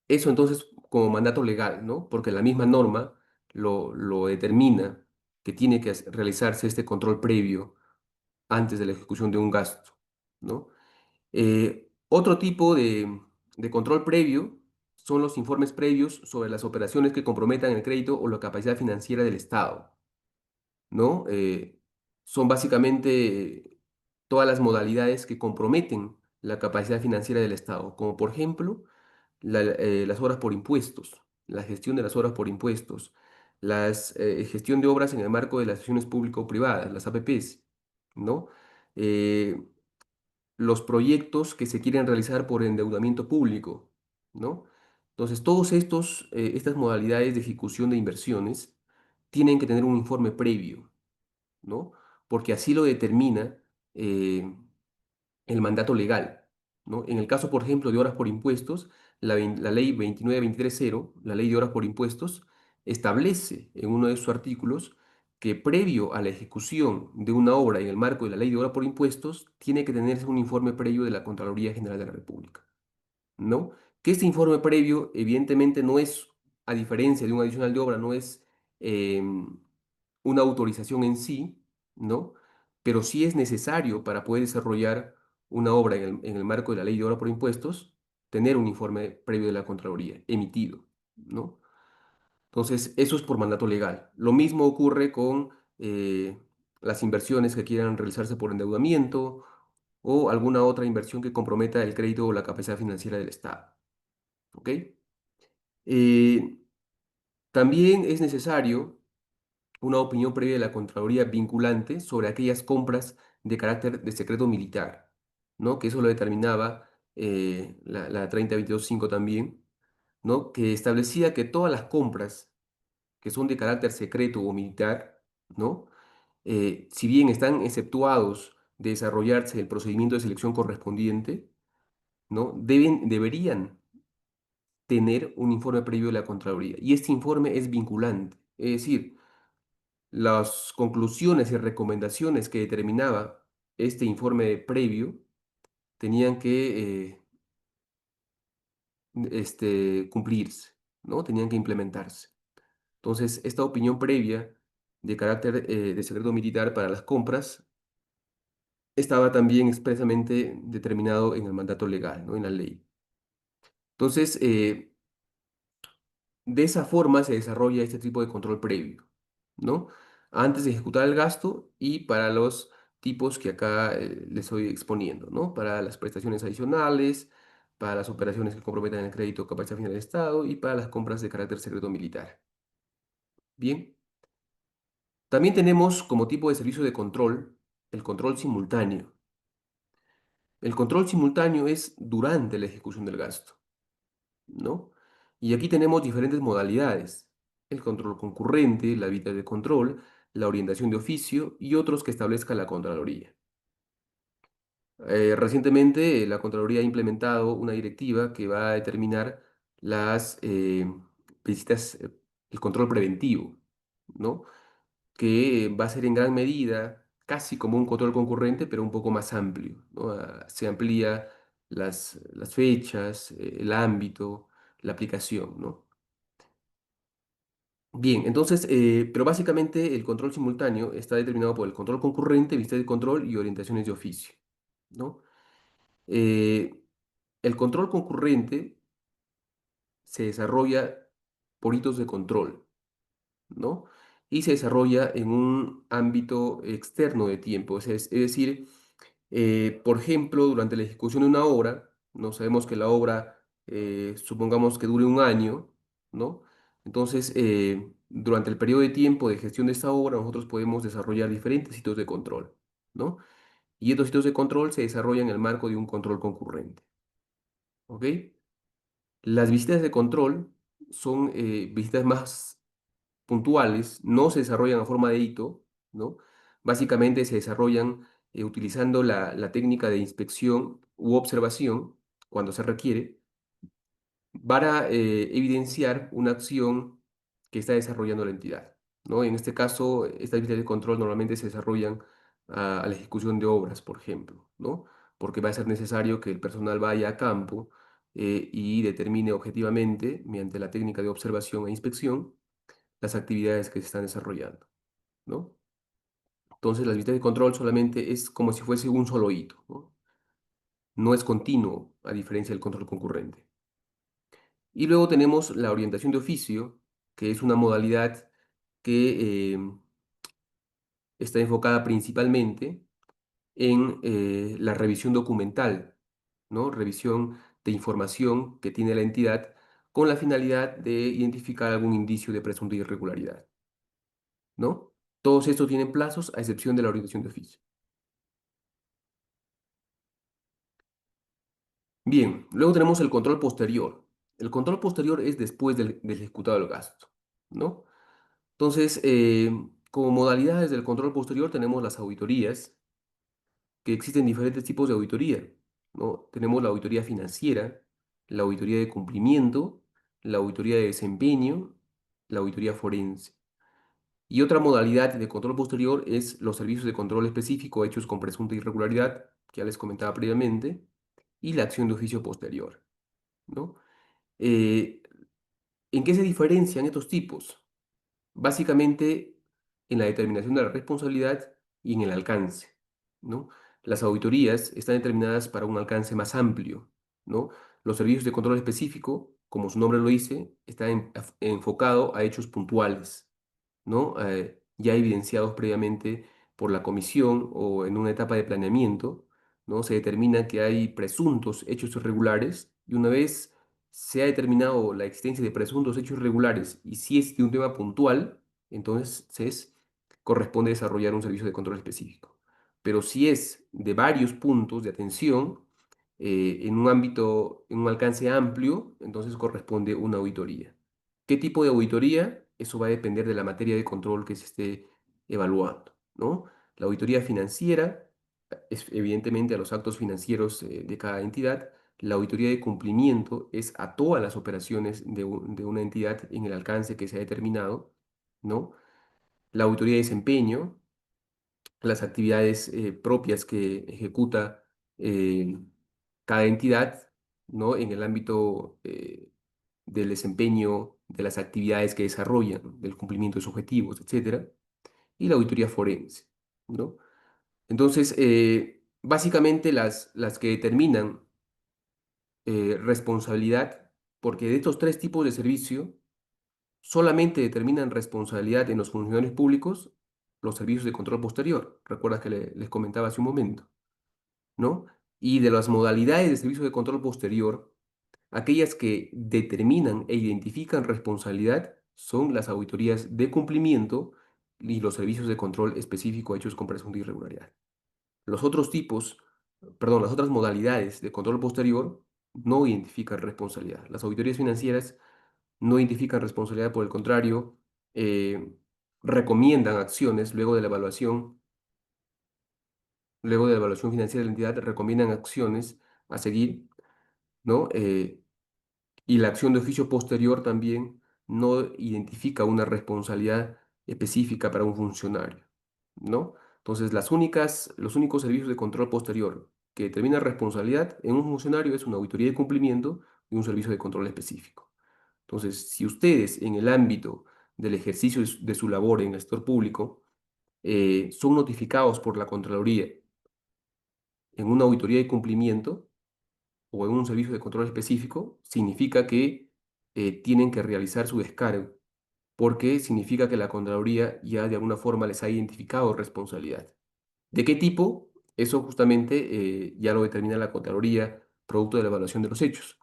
Eso entonces como mandato legal, ¿no? Porque la misma norma lo determina, que tiene que realizarse este control previo antes de la ejecución de un gasto, ¿no? Otro tipo de control previo son los informes previos sobre las operaciones que comprometan el crédito o la capacidad financiera del Estado, ¿no? Son básicamente todas las modalidades que comprometen la capacidad financiera del Estado, como por ejemplo las obras por impuestos, la gestión de las obras por impuestos, la gestión de obras en el marco de las acciones público-privadas, las APPs, ¿no? Eh, los proyectos que se quieren realizar por endeudamiento público, ¿no? Entonces, estas modalidades de ejecución de inversiones tienen que tener un informe previo, ¿no? Porque así lo determina eh, el mandato legal, ¿no? En el caso, por ejemplo, de horas por impuestos, la ley 29230, la ley de horas por impuestos, establece en uno de sus artículos que previo a la ejecución de una obra en el marco de la ley de horas por impuestos, tiene que tenerse un informe previo de la Contraloría General de la República, ¿no? Que este informe previo, evidentemente, no es, a diferencia de un adicional de obra, no es una autorización en sí, ¿no? Pero sí es necesario para poder desarrollar una obra en el marco de la ley de obra por impuestos, tener un informe previo de la Contraloría emitido, ¿no? Entonces, eso es por mandato legal. Lo mismo ocurre con las inversiones que quieran realizarse por endeudamiento o alguna otra inversión que comprometa el crédito o la capacidad financiera del Estado. ¿Ok? Eh, También es necesario una opinión previa de la Contraloría vinculante sobre aquellas compras de carácter de secreto militar, ¿no? Que eso lo determinaba la 3022.5 también, ¿no? Que establecía que todas las compras que son de carácter secreto o militar, ¿no? Si bien están exceptuados de desarrollarse el procedimiento de selección correspondiente, ¿no? Deberían tener un informe previo de la Contraloría. Y este informe es vinculante. Es decir, las conclusiones y recomendaciones que determinaba este informe previo tenían que cumplirse, ¿no? Tenían que implementarse. Entonces, esta opinión previa de carácter de secreto militar para las compras estaba también expresamente determinado en el mandato legal, ¿no? En la ley. Entonces, de esa forma se desarrolla este tipo de control previo, ¿no? Antes de ejecutar el gasto y para tipos que acá les estoy exponiendo, ¿no? Para las prestaciones adicionales, para las operaciones que comprometan el crédito o capacidad final del Estado y para las compras de carácter secreto militar. Bien. También tenemos como tipo de servicio de control el control simultáneo. El control simultáneo es durante la ejecución del gasto, ¿no? Y aquí tenemos diferentes modalidades: el control concurrente, la vía de control, la orientación de oficio y otros que establezca la Contraloría. Recientemente, la Contraloría ha implementado una directiva que va a determinar las visitas, el control preventivo, ¿no? Que va a ser en gran medida casi como un control concurrente, pero un poco más amplio, ¿no? Se amplía las fechas, el ámbito, la aplicación, ¿no? Bien, entonces, pero básicamente el control simultáneo está determinado por el control concurrente, vista de control y orientaciones de oficio, ¿no? Eh, el control concurrente se desarrolla por hitos de control, ¿no? Y se desarrolla en un ámbito externo de tiempo, es decir, por ejemplo, durante la ejecución de una obra, no sabemos que la obra, supongamos que dure un año, ¿no? Entonces, durante el periodo de tiempo de gestión de esta obra, nosotros podemos desarrollar diferentes hitos de control, ¿no? Y estos hitos de control se desarrollan en el marco de un control concurrente, ¿ok? Las visitas de control son visitas más puntuales, no se desarrollan a forma de hito, ¿no? Básicamente se desarrollan utilizando la técnica de inspección u observación, cuando se requiere, para evidenciar una acción que está desarrollando la entidad, ¿no? En este caso, estas visitas de control normalmente se desarrollan a la ejecución de obras, por ejemplo, ¿no? Porque va a ser necesario que el personal vaya a campo y determine objetivamente, mediante la técnica de observación e inspección, las actividades que se están desarrollando, ¿no? Entonces, las visitas de control solamente es como si fuese un solo hito, ¿no? No es continuo, a diferencia del control concurrente. Y luego tenemos la orientación de oficio, que es una modalidad que está enfocada principalmente en la revisión documental, ¿no? Revisión de información que tiene la entidad con la finalidad de identificar algún indicio de presunta irregularidad, ¿no? Todos estos tienen plazos, a excepción de la orientación de oficio. Bien, luego tenemos el control posterior. El control posterior es después del ejecutado del gasto, ¿no? Entonces, como modalidades del control posterior tenemos las auditorías, que existen diferentes tipos de auditoría, ¿no? Tenemos la auditoría financiera, la auditoría de cumplimiento, la auditoría de desempeño, la auditoría forense. Y otra modalidad de control posterior es los servicios de control específico hechos con presunta irregularidad, que ya les comentaba previamente, y la acción de oficio posterior, ¿no? Eh, ¿En qué se diferencian estos tipos? Básicamente en la determinación de la responsabilidad y en el alcance, ¿no? Las auditorías están determinadas para un alcance más amplio, ¿no? Los servicios de control específico, como su nombre lo dice, está enfocado a hechos puntuales, ¿no? Ya evidenciados previamente por la comisión o en una etapa de planeamiento, ¿no? Se determina que hay presuntos hechos irregulares y una vez se ha determinado la existencia de presuntos hechos irregulares y si es de un tema puntual, entonces corresponde desarrollar un servicio de control específico. Pero si es de varios puntos de atención, en un ámbito, en un alcance amplio, entonces corresponde una auditoría. ¿Qué tipo de auditoría? Eso va a depender de la materia de control que se esté evaluando, ¿no? La auditoría financiera es evidentemente a los actos financieros de cada entidad. La auditoría de cumplimiento es a todas las operaciones de una entidad en el alcance que se ha determinado, ¿no? La auditoría de desempeño, las actividades propias que ejecuta eh, cada entidad, ¿no? En el ámbito del desempeño de las actividades que desarrollan, del cumplimiento de sus objetivos, etcétera, y la auditoría forense, ¿no? Entonces, básicamente las que determinan responsabilidad, porque de estos tres tipos de servicio solamente determinan responsabilidad en los funcionarios públicos, los servicios de control posterior. Recuerdas que les comentaba hace un momento, ¿no? Y de las modalidades de servicio de control posterior, aquellas que determinan e identifican responsabilidad son las auditorías de cumplimiento y los servicios de control específico hechos con presunta irregularidad. Los otros tipos, perdón, las otras modalidades de control posterior no identifican responsabilidad. Las auditorías financieras no identifican responsabilidad, por el contrario, eh, recomiendan acciones luego de la evaluación financiera de la entidad, recomiendan acciones a seguir, ¿no? Y la acción de oficio posterior también no identifica una responsabilidad específica para un funcionario, ¿no? Entonces, los únicos servicios de control posterior que determinan responsabilidad en un funcionario es una auditoría de cumplimiento y un servicio de control específico. Entonces, si ustedes en el ámbito del ejercicio de su labor en el sector público son notificados por la Contraloría en una auditoría de cumplimiento, o en un servicio de control específico, significa que tienen que realizar su descargo, porque significa que la Contraloría ya de alguna forma les ha identificado responsabilidad. ¿De qué tipo? Eso justamente ya lo determina la Contraloría, producto de la evaluación de los hechos,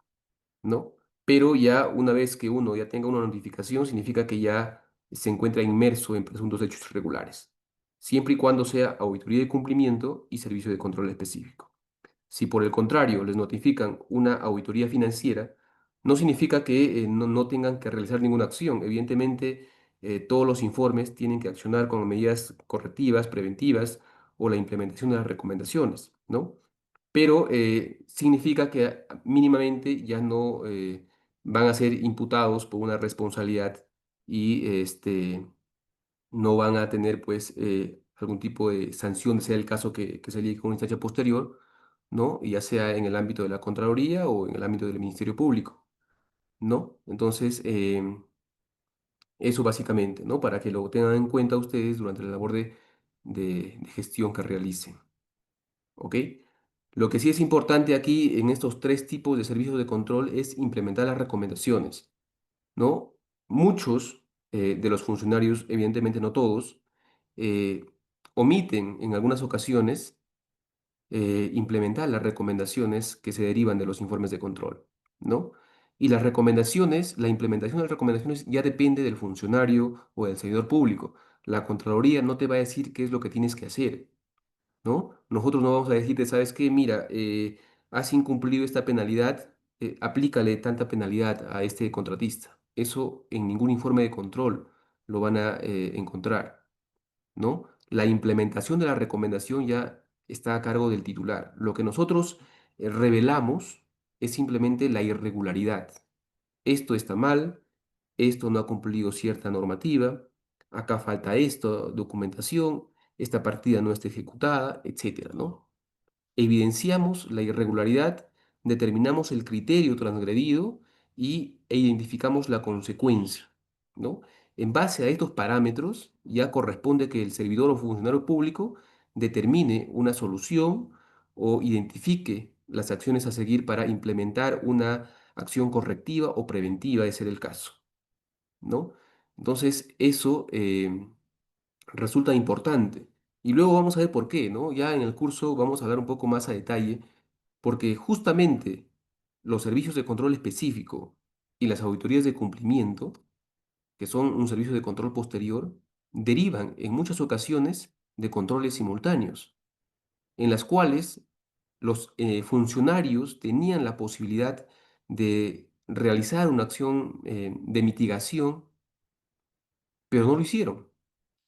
¿no? Pero ya una vez que uno ya tenga una notificación, significa que ya se encuentra inmerso en presuntos hechos irregulares, siempre y cuando sea auditoría de cumplimiento y servicio de control específico. Si por el contrario les notifican una auditoría financiera, no significa que no tengan que realizar ninguna acción. Evidentemente, todos los informes tienen que accionar con medidas correctivas, preventivas o la implementación de las recomendaciones, ¿no? Pero significa que mínimamente ya no van a ser imputados por una responsabilidad y no van a tener pues algún tipo de sanción, sea el caso que se ligue con una instancia posterior, ¿no? Y ya sea en el ámbito de la Contraloría o en el ámbito del Ministerio Público, ¿no? Entonces, eso básicamente, ¿no? Para que lo tengan en cuenta ustedes durante la labor de gestión que realicen, ¿ok? Lo que sí es importante aquí en estos tres tipos de servicios de control es implementar las recomendaciones, ¿no? Muchos de los funcionarios, evidentemente no todos, eh, omiten en algunas ocasiones implementar las recomendaciones que se derivan de los informes de control, ¿no? Y las recomendaciones, la implementación de las recomendaciones ya depende del funcionario o del servidor público. La Contraloría no te va a decir qué es lo que tienes que hacer, ¿no? Nosotros no vamos a decirte, ¿sabes qué? Mira, has incumplido esta penalidad, aplícale tanta penalidad a este contratista. Eso en ningún informe de control lo van a encontrar, ¿no? La implementación de la recomendación ya está a cargo del titular. Lo que nosotros revelamos es simplemente la irregularidad. Esto está mal, esto no ha cumplido cierta normativa, acá falta esto, documentación, esta partida no está ejecutada, etcétera, ¿no? Evidenciamos la irregularidad, determinamos el criterio transgredido e identificamos la consecuencia, ¿no? En base a estos parámetros, ya corresponde que el servidor o funcionario público determine una solución o identifique las acciones a seguir para implementar una acción correctiva o preventiva, de ser el caso, ¿no? Entonces, eso resulta importante. Y luego vamos a ver por qué, ¿no? Ya en el curso vamos a hablar un poco más a detalle, porque justamente los servicios de control específico y las auditorías de cumplimiento, que son un servicio de control posterior, derivan en muchas ocasiones de controles simultáneos, en las cuales los funcionarios tenían la posibilidad de realizar una acción de mitigación, pero no lo hicieron.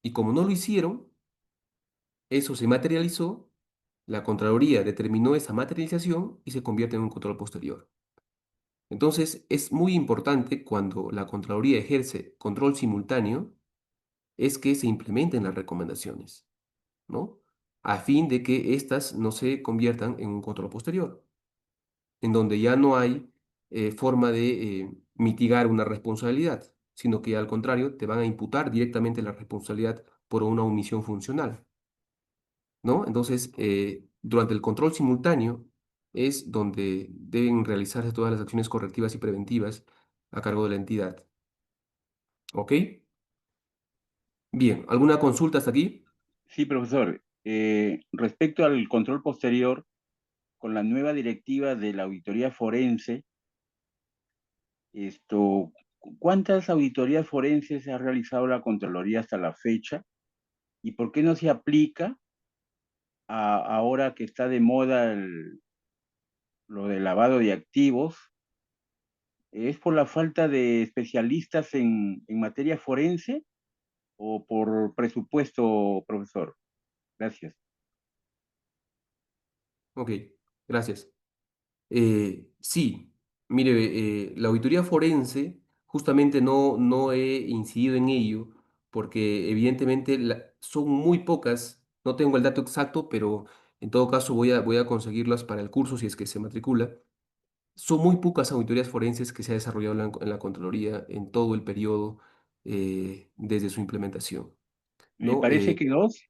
Y como no lo hicieron, eso se materializó, la Contraloría determinó esa materialización y se convierte en un control posterior. Entonces, es muy importante cuando la Contraloría ejerce control simultáneo, es que se implementen las recomendaciones, ¿no? A fin de que éstas no se conviertan en un control posterior, en donde ya no hay forma de mitigar una responsabilidad, sino que al contrario te van a imputar directamente la responsabilidad por una omisión funcional. ¿No? Entonces, durante el control simultáneo es donde deben realizarse todas las acciones correctivas y preventivas a cargo de la entidad. ¿Ok? Bien, ¿alguna consulta hasta aquí? Sí, profesor. Respecto al control posterior, con la nueva directiva de la auditoría forense, ¿cuántas auditorías forenses ha realizado la Contraloría hasta la fecha? ¿Y por qué no se aplica ahora que está de moda lo del lavado de activos? ¿Es por la falta de especialistas en materia forense o por presupuesto, profesor? Gracias. Ok, gracias. Sí, mire, la auditoría forense, justamente no he incidido en ello, porque evidentemente son muy pocas, no tengo el dato exacto, pero en todo caso voy a conseguirlas para el curso si es que se matricula. Son muy pocas auditorías forenses que se ha desarrollado en la Contraloría en todo el periodo desde su implementación, Me ¿no? parece que dos,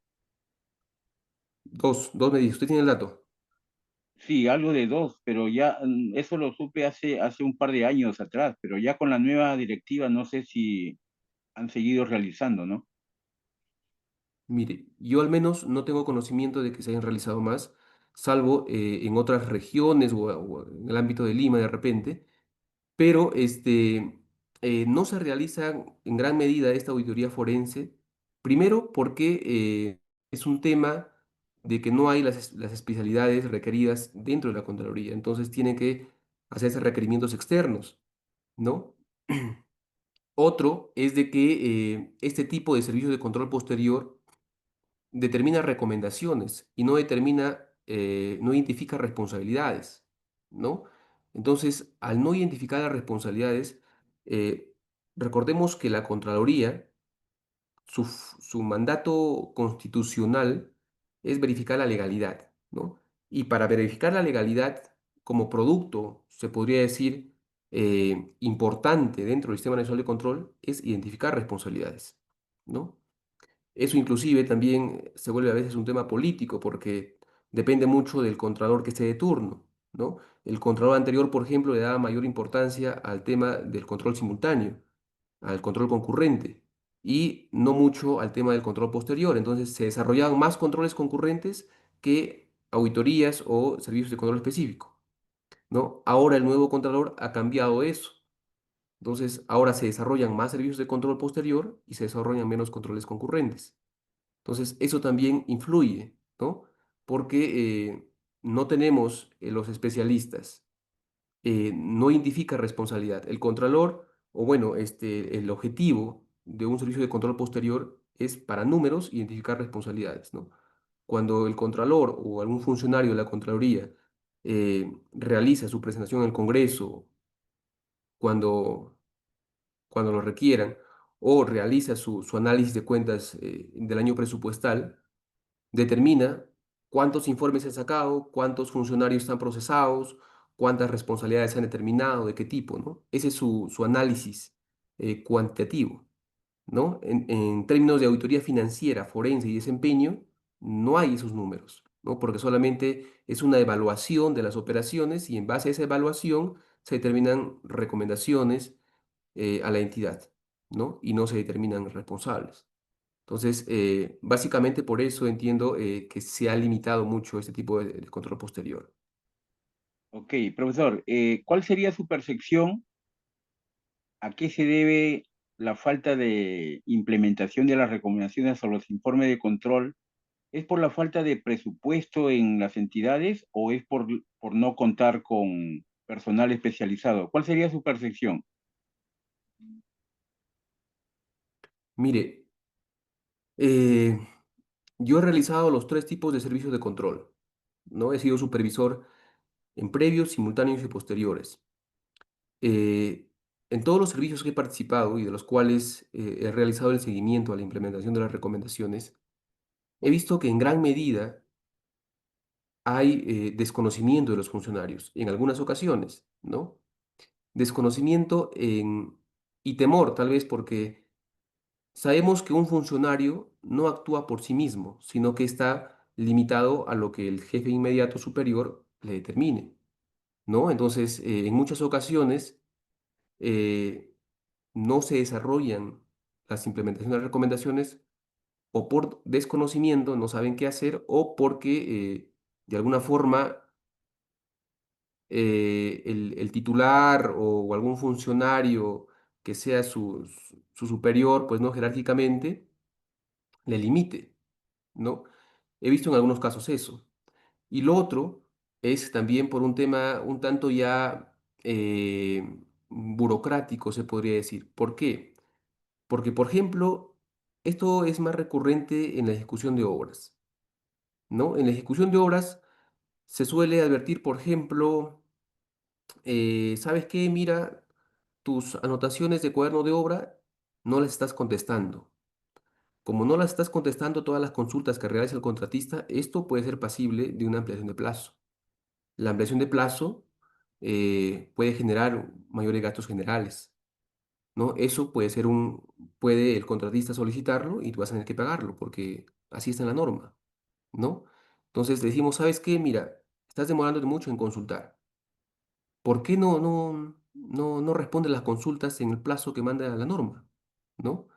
Dos me dice, ¿usted tiene el dato? sí, algo de dos, pero ya eso lo supe hace un par de años atrás, pero ya con la nueva directiva no sé si han seguido realizando, ¿no? Mire, yo al menos no tengo conocimiento de que se hayan realizado más, salvo en otras regiones o en el ámbito de Lima de repente, pero no se realiza en gran medida esta auditoría forense, primero porque es un tema de que no hay las especialidades requeridas dentro de la Contraloría, entonces tienen que hacerse requerimientos externos, ¿no? Otro es de que este tipo de servicios de control posterior determina recomendaciones y no determina, no identifica responsabilidades, ¿no? Entonces, al no identificar las responsabilidades, recordemos que la Contraloría, su mandato constitucional es verificar la legalidad, ¿no? Y para verificar la legalidad como producto, se podría decir, importante dentro del Sistema Nacional de Control, es identificar responsabilidades, ¿no? Eso inclusive también se vuelve a veces un tema político porque depende mucho del contralor que esté de turno, ¿no? El contralor anterior, por ejemplo, le daba mayor importancia al tema del control simultáneo, al control concurrente y no mucho al tema del control posterior. Entonces se desarrollaban más controles concurrentes que auditorías o servicios de control específico, ¿no? Ahora el nuevo contralor ha cambiado eso. Entonces ahora se desarrollan más servicios de control posterior y se desarrollan menos controles concurrentes. Entonces, eso también influye, ¿no? Porque no tenemos los especialistas, no identifica responsabilidad. El contralor, o bueno, el objetivo de un servicio de control posterior es para números identificar responsabilidades, ¿no? Cuando el contralor o algún funcionario de la Contraloría realiza su presentación en el Congreso, cuando, cuando lo requieran, o realiza su análisis de cuentas del año presupuestal, determina cuántos informes se han sacado, cuántos funcionarios están procesados, cuántas responsabilidades se han determinado, de qué tipo, ¿no? Ese es su análisis cuantitativo, ¿no? En términos de auditoría financiera, forense y desempeño, no hay esos números, ¿no? Porque solamente es una evaluación de las operaciones y en base a esa evaluación se determinan recomendaciones a la entidad, ¿no? Y no se determinan responsables. Entonces, básicamente por eso entiendo que se ha limitado mucho este tipo de control posterior. Ok, profesor, ¿cuál sería su percepción? ¿A qué se debe la falta de implementación de las recomendaciones o los informes de control? ¿Es por la falta de presupuesto en las entidades o es por no contar con personal especializado? ¿Cuál sería su percepción? Mire, eh, yo he realizado los tres tipos de servicios de control, ¿no? He sido supervisor en previos, simultáneos y posteriores. Eh, en todos los servicios que he participado y de los cuales he realizado el seguimiento a la implementación de las recomendaciones, he visto que en gran medida hay desconocimiento de los funcionarios en algunas ocasiones, ¿no? Desconocimiento y temor, tal vez porque sabemos que un funcionario no actúa por sí mismo, sino que está limitado a lo que el jefe inmediato superior le determine, ¿no? Entonces, en muchas ocasiones eh, no se desarrollan las implementaciones de las recomendaciones o por desconocimiento no saben qué hacer o porque de alguna forma el titular o algún funcionario que sea su superior, pues no jerárquicamente, le limite, ¿no? He visto en algunos casos eso. Y lo otro es también por un tema un tanto ya burocrático, se podría decir. ¿Por qué? Porque, por ejemplo, esto es más recurrente en la ejecución de obras, ¿no? En la ejecución de obras se suele advertir, por ejemplo, ¿sabes qué? Mira, tus anotaciones de cuaderno de obra no las estás contestando. Como no las estás contestando todas las consultas que realiza el contratista, esto puede ser pasible de una ampliación de plazo. La ampliación de plazo puede generar mayores gastos generales, ¿no? Eso puede el contratista solicitarlo y tú vas a tener que pagarlo porque así está en la norma, ¿no? Entonces le decimos, ¿sabes qué? Mira, estás demorándote mucho en consultar. ¿Por qué no responde las consultas en el plazo que manda la norma? ¿No?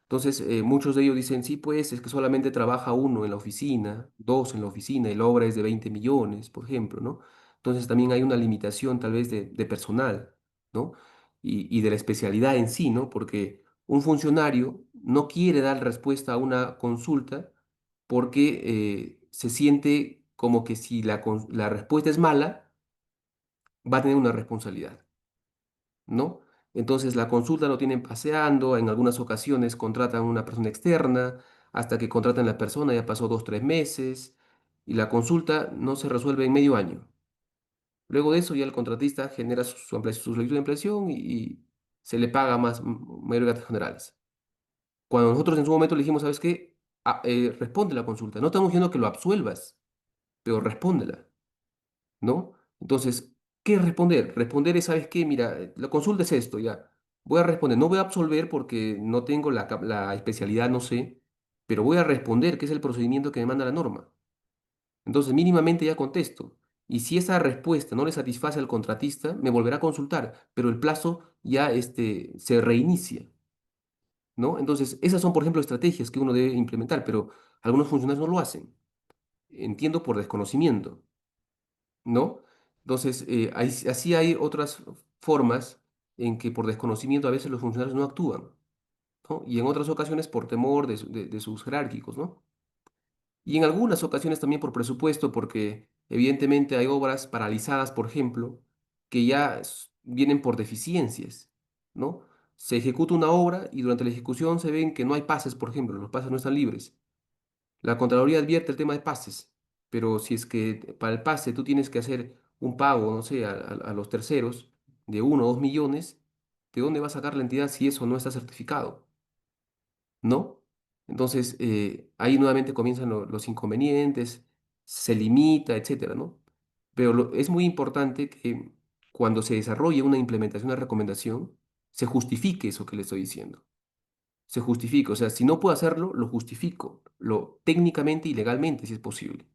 Entonces, muchos de ellos dicen, sí, pues es que solamente trabaja uno en la oficina, dos en la oficina, y la obra es de 20 millones, por ejemplo, ¿no? Entonces también hay una limitación tal vez de personal, ¿no? Y de la especialidad en sí, ¿no? Porque un funcionario no quiere dar respuesta a una consulta porque se siente como que si la respuesta es mala, va a tener una responsabilidad, ¿no? Entonces la consulta lo tienen paseando, en algunas ocasiones contratan a una persona externa, hasta que contratan a la persona ya pasó 2, 3 meses, y la consulta no se resuelve en medio año. Luego de eso ya el contratista genera su solicitud de ampliación y se le paga mayores gastos generales. Cuando nosotros en su momento le dijimos, ¿sabes qué? Responde la consulta. No estamos diciendo que lo absuelvas, pero respóndela. ¿No? Entonces, ¿qué es responder? Responder es, ¿sabes qué? Mira, la consulta es esto, ya. Voy a responder, no voy a absolver porque no tengo la especialidad, no sé, pero voy a responder, que es el procedimiento que me manda la norma. Entonces, mínimamente ya contesto. Y si esa respuesta no le satisface al contratista, me volverá a consultar, pero el plazo ya se reinicia, ¿no? Entonces, esas son, por ejemplo, estrategias que uno debe implementar, pero algunos funcionarios no lo hacen. Entiendo por desconocimiento. ¿No? Entonces, así hay otras formas en que por desconocimiento a veces los funcionarios no actúan, ¿no? Y en otras ocasiones por temor de sus jerárquicos, ¿no? Y en algunas ocasiones también por presupuesto, porque evidentemente hay obras paralizadas, por ejemplo, que ya vienen por deficiencias, ¿no? Se ejecuta una obra y durante la ejecución se ven que no hay pases, por ejemplo, los pases no están libres. La Contraloría advierte el tema de pases, pero si es que para el pase tú tienes que hacer un pago, no sé, a los terceros de 1 o 2 millones, ¿de dónde va a sacar la entidad si eso no está certificado? ¿No? Entonces, ahí nuevamente comienzan los inconvenientes, se limita, etcétera, ¿no? Pero es muy importante que cuando se desarrolle una implementación, una recomendación, se justifique eso que le estoy diciendo. Se justifica, o sea, si no puedo hacerlo, lo justifico, lo técnicamente y legalmente, si es posible,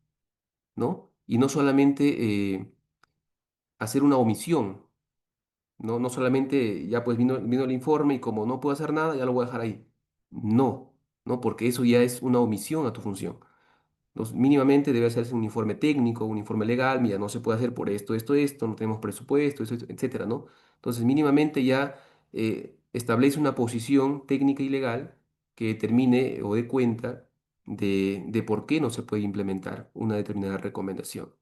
¿no? Y no solamente hacer una omisión, ¿no? No solamente ya pues vino el informe y como no puedo hacer nada, ya lo voy a dejar ahí. No, no, porque eso ya es una omisión a tu función. Entonces, mínimamente debe hacerse un informe técnico, un informe legal, mira, no se puede hacer por esto, no tenemos presupuesto, etcétera, ¿no? Entonces, mínimamente ya establece una posición técnica y legal que determine o dé cuenta de por qué no se puede implementar una determinada recomendación,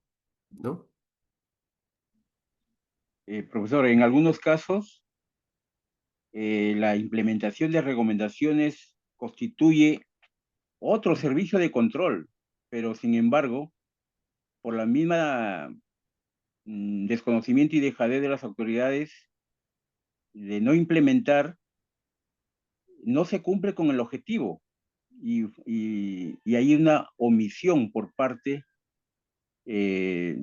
¿no? Profesor, en algunos casos, la implementación de recomendaciones constituye otro servicio de control, pero sin embargo, por la misma desconocimiento y dejadez de las autoridades de no implementar, no se cumple con el objetivo y hay una omisión por parte, eh,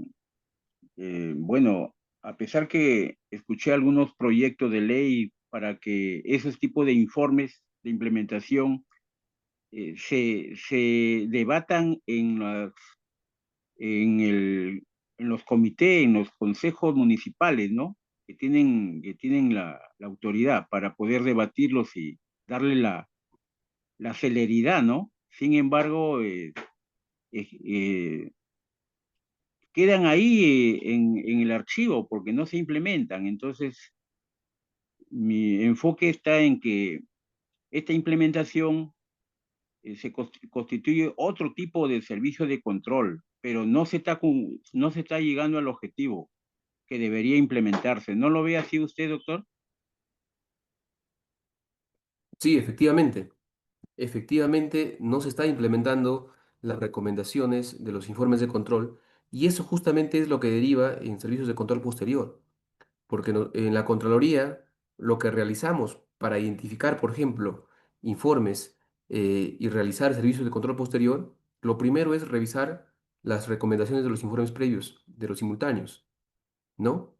bueno, a pesar que escuché algunos proyectos de ley para que esos tipos de informes de implementación se debatan en, el, en los comités, en los consejos municipales, ¿no? Que tienen la autoridad para poder debatirlos y darle la celeridad, ¿no? Sin embargo, eh, eh, quedan ahí en el archivo porque no se implementan. Entonces, mi enfoque está en que esta implementación constituye otro tipo de servicio de control, pero no se está llegando al objetivo que debería implementarse. ¿No lo ve así usted, doctor? Sí, efectivamente. Efectivamente, no se está implementando las recomendaciones de los informes de control y eso justamente es lo que deriva en servicios de control posterior. Porque en la Contraloría lo que realizamos para identificar, por ejemplo, informes y realizar servicios de control posterior, lo primero es revisar las recomendaciones de los informes previos, de los simultáneos, ¿no?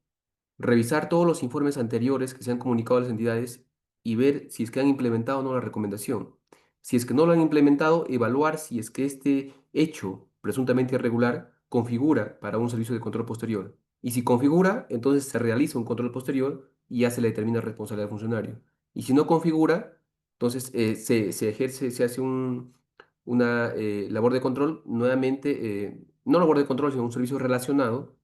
Revisar todos los informes anteriores que se han comunicado a las entidades y ver si es que han implementado o no la recomendación. Si es que no lo han implementado, evaluar si es que este hecho presuntamente irregular configura para un servicio de control posterior. Y si configura, entonces se realiza un control posterior y ya se le determina responsabilidad al funcionario. Y si no configura, entonces se ejerce, se hace una labor de control, nuevamente, no labor de control, sino un servicio relacionado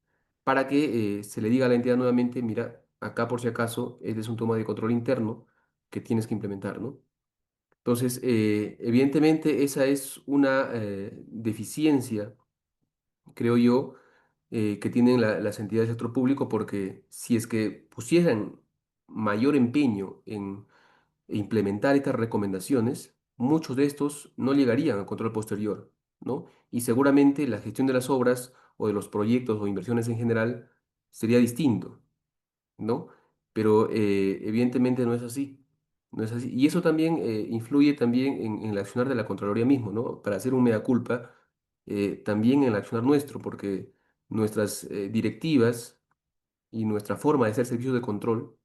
para que se le diga a la entidad nuevamente, mira, acá por si acaso, este es un toma de control interno que tienes que implementar, ¿no? Entonces, evidentemente esa es una deficiencia, creo yo, que tienen las entidades del sector público, porque si es que pusieran mayor empeño en implementar estas recomendaciones, muchos de estos no llegarían al control posterior, ¿no? Y seguramente la gestión de las obras o de los proyectos o inversiones en general sería distinto, ¿no? Pero evidentemente no es así, no es así. Y eso también influye también en el accionar de la Contraloría mismo, ¿no? Para hacer un mea culpa, también en el accionar nuestro, porque nuestras directivas y nuestra forma de hacer servicios de control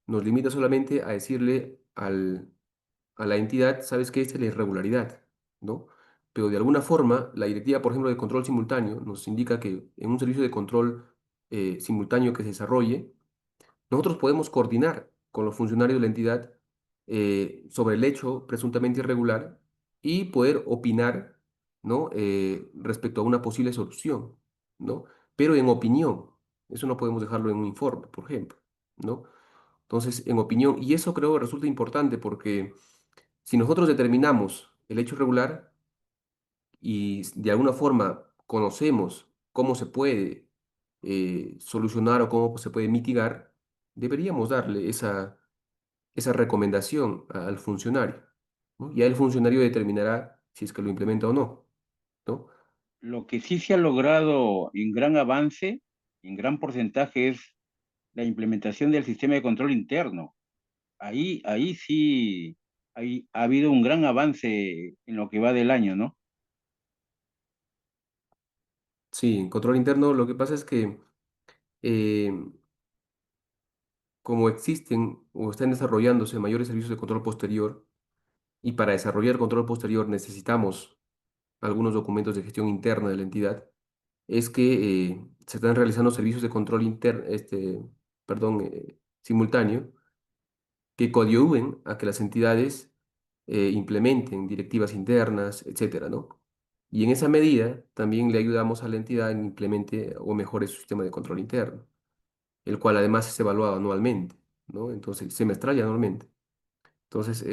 nos limita solamente a decirle a la entidad, sabes que esta es la irregularidad, ¿no? Pero de alguna forma, la directiva, por ejemplo, de control simultáneo nos indica que en un servicio de control simultáneo que se desarrolle, nosotros podemos coordinar con los funcionarios de la entidad sobre el hecho presuntamente irregular y poder opinar, ¿no? Respecto a una posible solución, ¿no? Pero en opinión, eso no podemos dejarlo en un informe, por ejemplo, ¿no? Entonces, en opinión, y eso creo que resulta importante porque si nosotros determinamos el hecho irregular y de alguna forma conocemos cómo se puede solucionar o cómo se puede mitigar, deberíamos darle esa recomendación al funcionario, ¿no? Ya el funcionario determinará si es que lo implementa o no, ¿no? Lo que sí se ha logrado en gran avance, en gran porcentaje, es la implementación del sistema de control interno. Ahí sí ha habido un gran avance en lo que va del año, ¿no? Sí, en control interno lo que pasa es que eh, como existen o están desarrollándose mayores servicios de control posterior, y para desarrollar control posterior necesitamos algunos documentos de gestión interna de la entidad, es que se están realizando servicios de control interno, perdón, simultáneo, que coadyuven a que las entidades implementen directivas internas, etcétera, ¿no? Y en esa medida también le ayudamos a la entidad en implemente o mejore su sistema de control interno, el cual además es evaluado anualmente, ¿no? Entonces, semestral y anualmente. Entonces,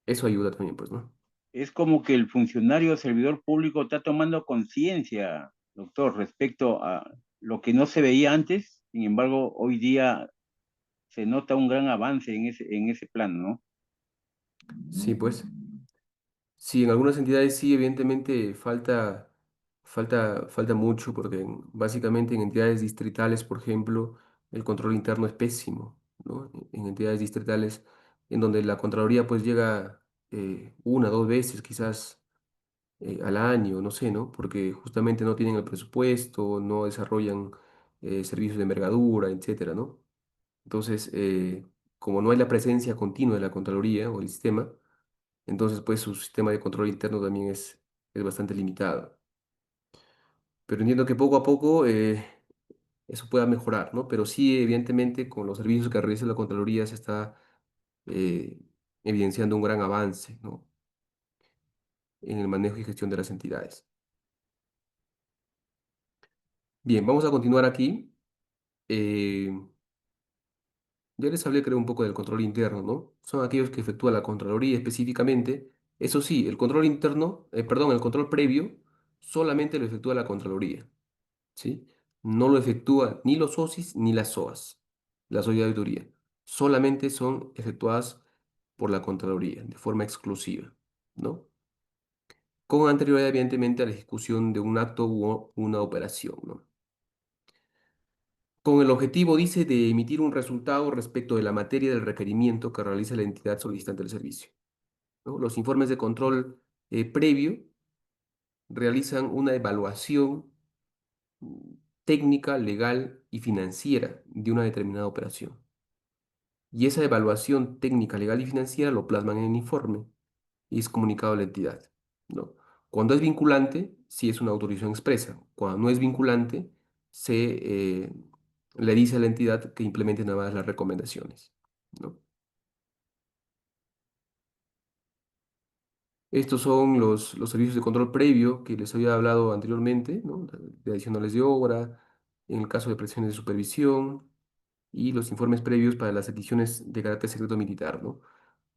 eso ayuda también, pues, ¿no? Es como que el funcionario servidor público está tomando conciencia, doctor, respecto a lo que no se veía antes. Sin embargo, hoy día se nota un gran avance en ese plan, ¿no? Sí, pues. Sí, en algunas entidades sí, evidentemente falta mucho, porque básicamente en entidades distritales, por ejemplo, el control interno es pésimo, ¿no? En entidades distritales en donde la Contraloría pues llega una, dos veces quizás al año, no sé, ¿no? Porque justamente no tienen el presupuesto, no desarrollan servicios de envergadura, etcétera, ¿no? Entonces, como no hay la presencia continua de la Contraloría o el sistema, entonces, pues su sistema de control interno también es bastante limitado. Pero entiendo que poco a poco eso pueda mejorar, ¿no? Pero sí, evidentemente, con los servicios que realiza la Contraloría se está eh, evidenciando un gran avance, ¿no? en el manejo y gestión de las entidades. Bien, vamos a continuar aquí. Eh, ya les hablé, creo, un poco del control interno, ¿no? Son aquellos que efectúa la Contraloría específicamente. Eso sí, el control interno, perdón, el control previo solamente lo efectúa la Contraloría, ¿sí? No lo efectúa ni los OSIs ni las SOAS, la sociedad de auditoría. Solamente son efectuadas por la Contraloría, de forma exclusiva, ¿no? Con anterioridad, evidentemente, a la ejecución de un acto u una operación, ¿no? Con el objetivo, dice, de emitir un resultado respecto de la materia del requerimiento que realiza la entidad solicitante del servicio, ¿no? Los informes de control previo realizan una evaluación mm, técnica, legal y financiera de una determinada operación. Y esa evaluación técnica, legal y financiera lo plasman en el informe y es comunicado a la entidad, ¿no? Cuando es vinculante, sí es una autorización expresa. Cuando no es vinculante, se le dice a la entidad que implemente nada más las recomendaciones, ¿no? Estos son los servicios de control previo que les había hablado anteriormente, ¿no? De adicionales de obra, en el caso de presiones de supervisión y los informes previos para las adquisiciones de carácter secreto militar, ¿no?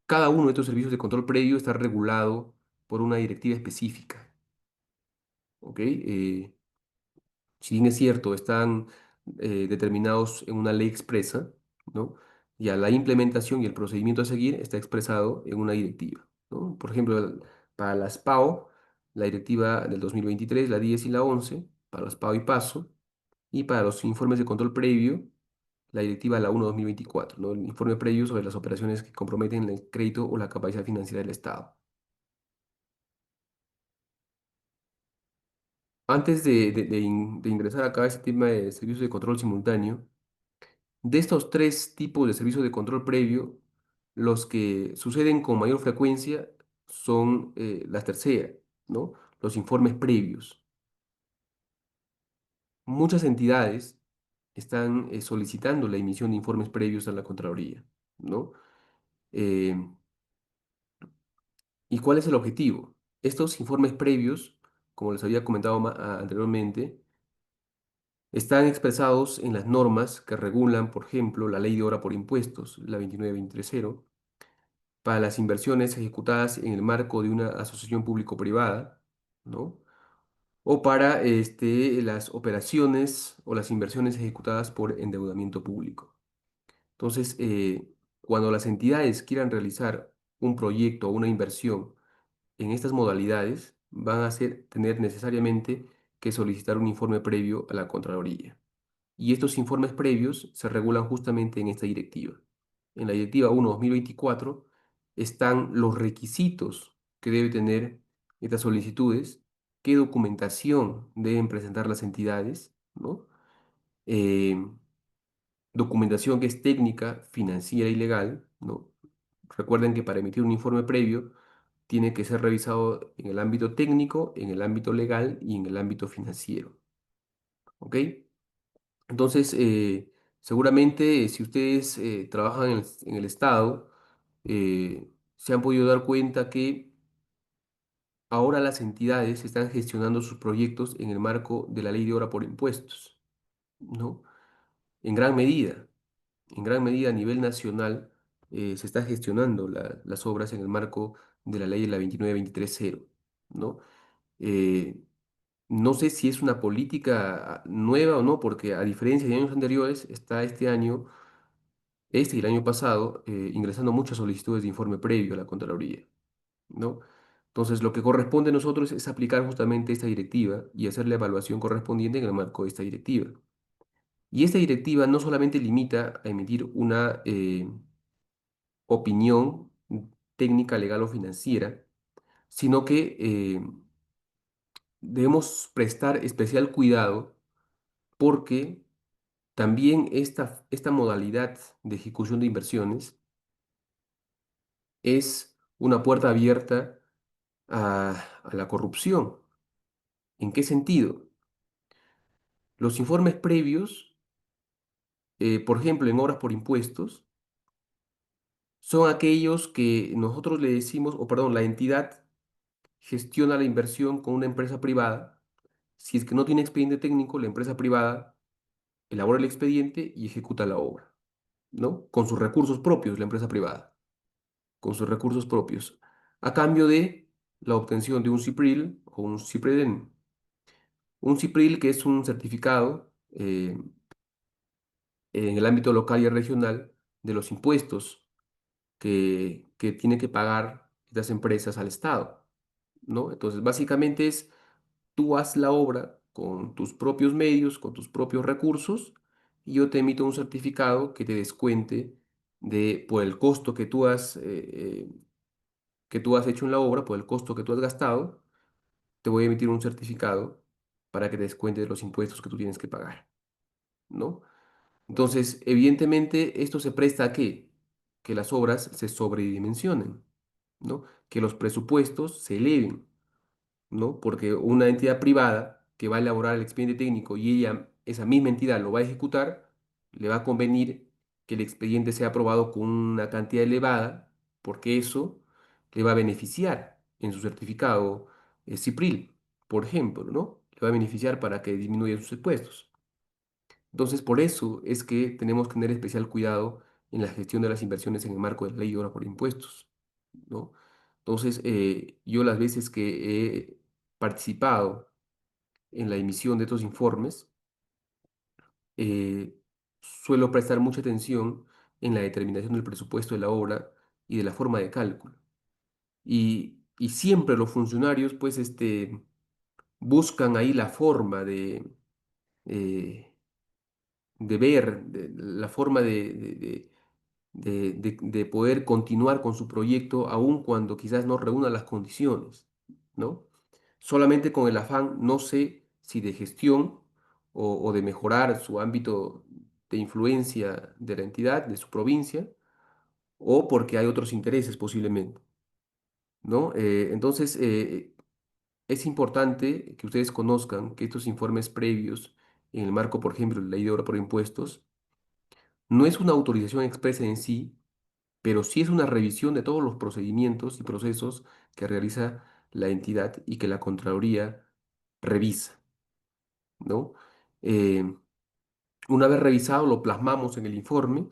Cada uno de estos servicios de control previo está regulado por una directiva específica, ¿ok? Si bien es cierto, están determinados en una ley expresa, ¿no? Ya la implementación y el procedimiento a seguir está expresado en una directiva, ¿no? Por ejemplo, para las PAO, la directiva del 2023, la 10 y la 11, para las PAO y PASO, y para los informes de control previo, la directiva la 1/2024, ¿no? El informe previo sobre las operaciones que comprometen el crédito o la capacidad financiera del Estado. Antes de ingresar acá a este tema de servicios de control simultáneo, de estos tres tipos de servicios de control previo, los que suceden con mayor frecuencia son la tercera, ¿no? Los informes previos. Muchas entidades están solicitando la emisión de informes previos a la Contraloría, ¿no? Eh, ¿Y cuál es el objetivo? Estos informes previos, como les había comentado anteriormente, están expresados en las normas que regulan, por ejemplo, la Ley de Obra por Impuestos, la 29230, para las inversiones ejecutadas en el marco de una asociación público-privada, ¿no? O para las operaciones o las inversiones ejecutadas por endeudamiento público. Entonces, cuando las entidades quieran realizar un proyecto o una inversión en estas modalidades, van a tener necesariamente que solicitar un informe previo a la Contraloría. Y estos informes previos se regulan justamente en esta directiva. En la directiva 1/2024 están los requisitos que debe tener estas solicitudes, qué documentación deben presentar las entidades, ¿no? Eh, Documentación que es técnica, financiera y legal, ¿no? Recuerden que para emitir un informe previo tiene que ser revisado en el ámbito técnico, en el ámbito legal y en el ámbito financiero, ¿ok? Entonces, seguramente si ustedes trabajan en el Estado, se han podido dar cuenta que ahora las entidades están gestionando sus proyectos en el marco de la Ley de Obra por Impuestos, ¿no? En gran medida, en gran medida a nivel nacional, se está gestionando las obras en el marco de la Ley de la 29230, ¿no? Eh, no sé si es una política nueva o no, porque a diferencia de años anteriores, está este año y el año pasado, ingresando muchas solicitudes de informe previo a la Contraloría, ¿no? Entonces, lo que corresponde a nosotros es aplicar justamente esta directiva y hacer la evaluación correspondiente en el marco de esta directiva. Y esta directiva no solamente limita a emitir una opinión técnica, legal o financiera, sino que debemos prestar especial cuidado porque también esta modalidad de ejecución de inversiones es una puerta abierta a la corrupción. ¿En qué sentido? Los informes previos, por ejemplo, en obras por impuestos, son aquellos que nosotros le decimos, o perdón, la entidad gestiona la inversión con una empresa privada. Si es que no tiene expediente técnico, la empresa privada elabora el expediente y ejecuta la obra, ¿no? Con sus recursos propios, la empresa privada, con sus recursos propios, a cambio de la obtención de un CIPRIL o un CIPREDEN. Un CIPRIL que es un certificado en el ámbito local y regional de los impuestos que tienen que pagar estas empresas al Estado, ¿no? Entonces, básicamente es tú haz la obra con tus propios medios, con tus propios recursos, y yo te emito un certificado que te descuente por el costo que tú has hecho en la obra, por el costo que tú has gastado, te voy a emitir un certificado para que te descuente de los impuestos que tú tienes que pagar, ¿no? Entonces, evidentemente, esto se presta a qué? Que las obras se sobredimensionen, ¿no? Que los presupuestos se eleven, ¿no? Porque una entidad privada que va a elaborar el expediente técnico y esa misma entidad lo va a ejecutar, le va a convenir que el expediente sea aprobado con una cantidad elevada, porque eso le va a beneficiar en su certificado CIPRIL, por ejemplo, ¿no? Le va a beneficiar para que disminuya sus impuestos. Entonces, por eso es que tenemos que tener especial cuidado en la gestión de las inversiones en el marco de la ley de obra por impuestos, ¿no? Entonces, yo las veces que he participado en la emisión de estos informes, eh, suelo prestar mucha atención en la determinación del presupuesto de la obra y de la forma de cálculo. Y siempre los funcionarios, pues, buscan ahí la forma eh, de ver, la forma de poder continuar con su proyecto aun cuando quizás no reúna las condiciones, ¿no? Solamente con el afán, no sé si de gestión o de mejorar su ámbito de influencia de la entidad, de su provincia, o porque hay otros intereses posiblemente, ¿no? Entonces, es importante que ustedes conozcan que estos informes previos, en el marco, por ejemplo, de la ley de obra por impuestos, no es una autorización expresa en sí, pero sí es una revisión de todos los procedimientos y procesos que realiza la entidad y que la Contraloría revisa, ¿no? Eh, una vez revisado, lo plasmamos en el informe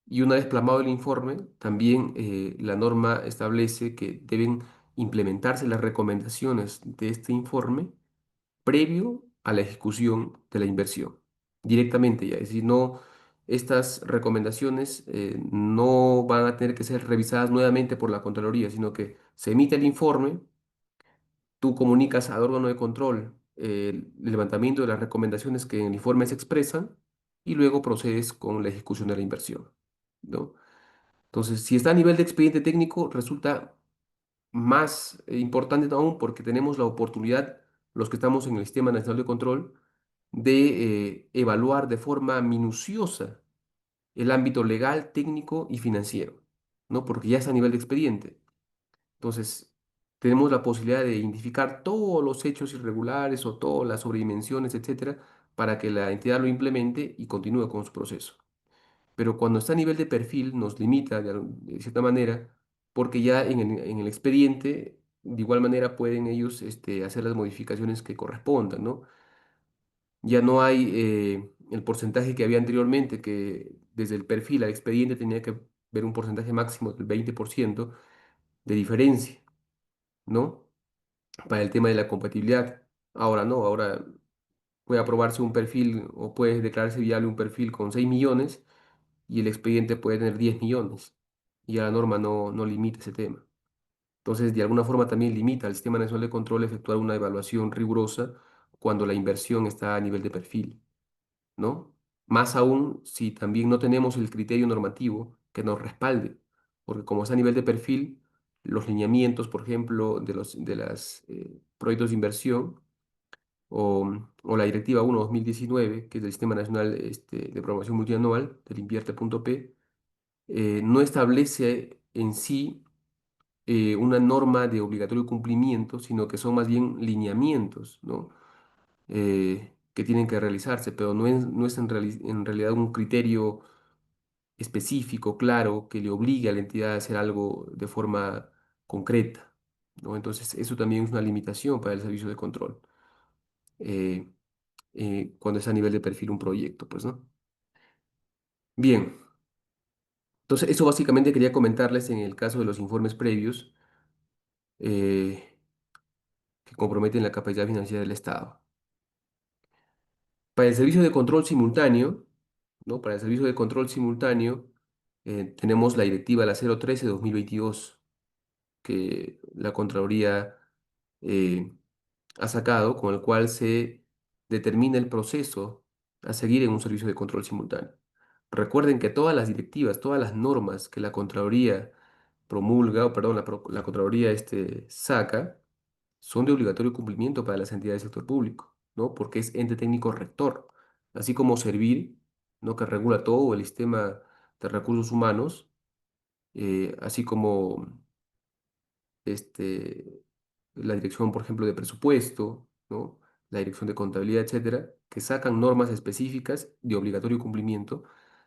y una vez plasmado el informe, también la norma establece que deben implementarse las recomendaciones de este informe previo a la ejecución de la inversión, directamente ya. Es decir, no, estas recomendaciones no van a tener que ser revisadas nuevamente por la Contraloría, sino que se emite el informe, tú comunicas al órgano de control el levantamiento de las recomendaciones que en el informe se expresan y luego procedes con la ejecución de la inversión, ¿no? Entonces, si está a nivel de expediente técnico, resulta más importante aún porque tenemos la oportunidad, los que estamos en el Sistema Nacional de Control, de evaluar de forma minuciosa el ámbito legal, técnico y financiero, ¿no? Porque ya es a nivel de expediente. Entonces, tenemos la posibilidad de identificar todos los hechos irregulares o todas las sobredimensiones, etcétera, para que la entidad lo implemente y continúe con su proceso. Pero cuando está a nivel de perfil nos limita de cierta manera, porque ya en el expediente, de igual manera pueden ellos hacer las modificaciones que correspondan, ¿no? Ya no hay el porcentaje que había anteriormente, que desde el perfil al expediente tenía que ver un porcentaje máximo del 20% de diferencia, ¿no? Para el tema de la compatibilidad. Ahora no, ahora puede aprobarse un perfil o puede declararse viable un perfil con 6 millones y el expediente puede tener 10 millones. Y ya la norma no limita ese tema. Entonces, de alguna forma también limita al Sistema Nacional de Control efectuar una evaluación rigurosa cuando la inversión está a nivel de perfil, ¿no? Más aún si también no tenemos el criterio normativo que nos respalde, porque como está a nivel de perfil, los lineamientos, por ejemplo, de los proyectos de inversión o la Directiva 1/2019, que es del Sistema Nacional de Programación Multianual, del Invierte.p, no establece en sí una norma de obligatorio cumplimiento, sino que son más bien lineamientos, ¿no? Que tienen que realizarse, pero no es en realidad un criterio específico, claro, que le obligue a la entidad a hacer algo de forma concreta, ¿no? Entonces, eso también es una limitación para el servicio de control, eh, cuando es a nivel de perfil un proyecto, pues, ¿no? Bien, entonces eso básicamente quería comentarles en el caso de los informes previos eh, que comprometen la capacidad financiera del Estado. Para el servicio de control simultáneo, ¿no? Para el servicio de control simultáneo, tenemos la directiva la 013/2022 que la Contraloría eh, ha sacado, con el cual se determina el proceso a seguir en un servicio de control simultáneo. Recuerden que todas las directivas, todas las normas que la Contraloría promulga, o perdón, la Contraloría saca, son de obligatorio cumplimiento para las entidades del sector público, ¿no? Porque es ente técnico rector, así como Servir, ¿no? Que regula todo el sistema de recursos humanos, así como la dirección, por ejemplo, de presupuesto, ¿no? La dirección de contabilidad, etcétera, que sacan normas específicas de obligatorio cumplimiento.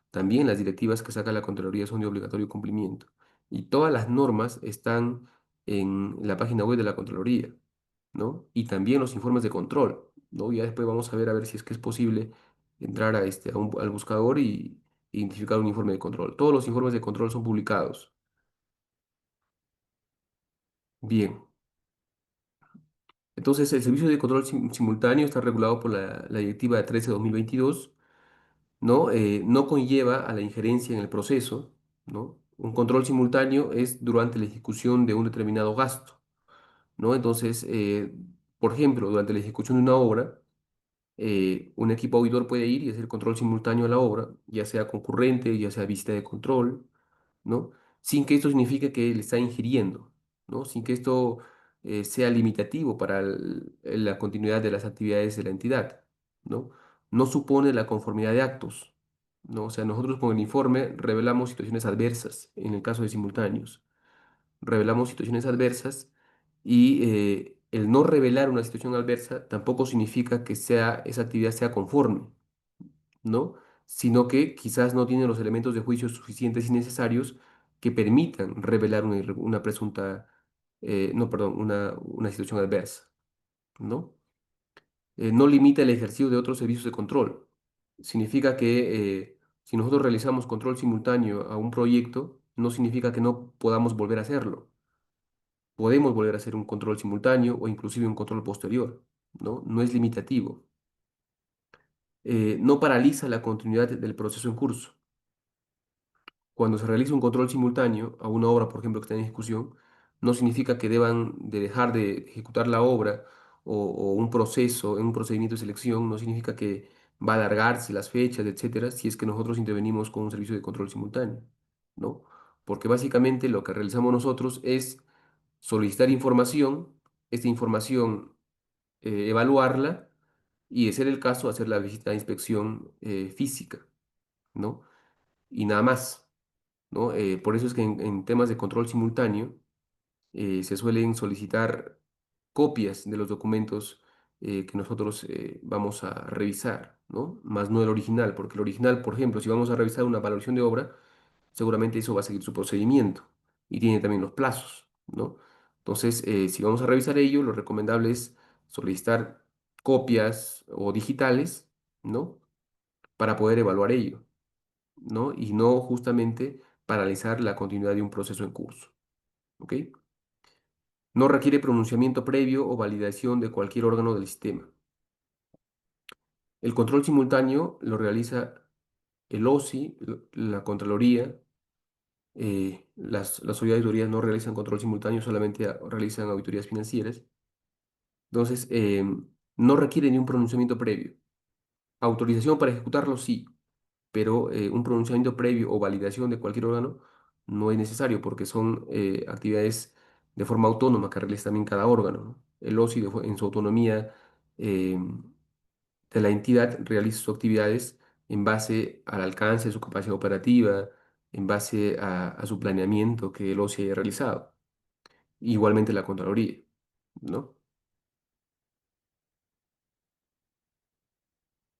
También las directivas que saca la Contraloría son de obligatorio cumplimiento. Y todas las normas están en la página web de la Contraloría, ¿no? Y también los informes de control, ¿no? Ya después vamos a ver si es que es posible entrar al buscador y identificar un informe de control. Todos los informes de control son publicados. Bien. Entonces, el servicio de control simultáneo está regulado por la Directiva 13/2022, ¿no? No conlleva a la injerencia en el proceso, ¿no? Un control simultáneo es durante la ejecución de un determinado gasto, ¿no? Entonces, por ejemplo, durante la ejecución de una obra, un equipo auditor puede ir y hacer control simultáneo a la obra, ya sea concurrente, ya sea visita de control, ¿no? Sin que esto signifique que le está ingiriendo, ¿no? Sin que esto sea limitativo para la continuidad de las actividades de la entidad, ¿no? No supone la conformidad de actos, ¿no? O sea, nosotros con el informe revelamos situaciones adversas en el caso de simultáneos, revelamos situaciones adversas y el no revelar una situación adversa tampoco significa que esa actividad sea conforme, ¿no? Sino que quizás no tiene los elementos de juicio suficientes y necesarios que permitan revelar una presunta, no, perdón, una situación adversa, ¿no? No limita el ejercicio de otros servicios de control. Significa que si nosotros realizamos control simultáneo a un proyecto, no significa que no podamos volver a hacerlo. Podemos volver a hacer un control simultáneo o inclusive un control posterior, ¿no? No es limitativo. No paraliza la continuidad del proceso en curso. Cuando se realiza un control simultáneo a una obra, por ejemplo, que está en ejecución, no significa que deban de dejar de ejecutar la obra o un proceso, en un procedimiento de selección, no significa que va a alargarse las fechas, etcétera, si es que nosotros intervenimos con un servicio de control simultáneo, ¿no? Porque básicamente lo que realizamos nosotros es solicitar información, esta información evaluarla y, de ser el caso, hacer la visita de inspección física, ¿no? Y nada más, ¿no? Por eso es que en temas de control simultáneo se suelen solicitar copias de los documentos que nosotros vamos a revisar, ¿no? Más no el original, porque el original, por ejemplo, si vamos a revisar una valoración de obra, seguramente eso va a seguir su procedimiento y tiene también los plazos, ¿no? Entonces, si vamos a revisar ello, lo recomendable es solicitar copias o digitales, ¿no? Para poder evaluar ello, ¿no? Y no justamente paralizar la continuidad de un proceso en curso, ¿ok? No requiere pronunciamiento previo o validación de cualquier órgano del sistema. El control simultáneo lo realiza el OSI, la Contraloría. Las auditorías no realizan control simultáneo, solamente realizan auditorías financieras. Entonces, no requiere ni un pronunciamiento previo. Autorización para ejecutarlo, sí, pero un pronunciamiento previo o validación de cualquier órgano no es necesario porque son actividades de forma autónoma que realiza también cada órgano, ¿no? El OSI en su autonomía eh, de la entidad realiza sus actividades en base al alcance de su capacidad operativa, en base a su planeamiento que el OSI haya realizado. Igualmente la Contraloría, ¿no?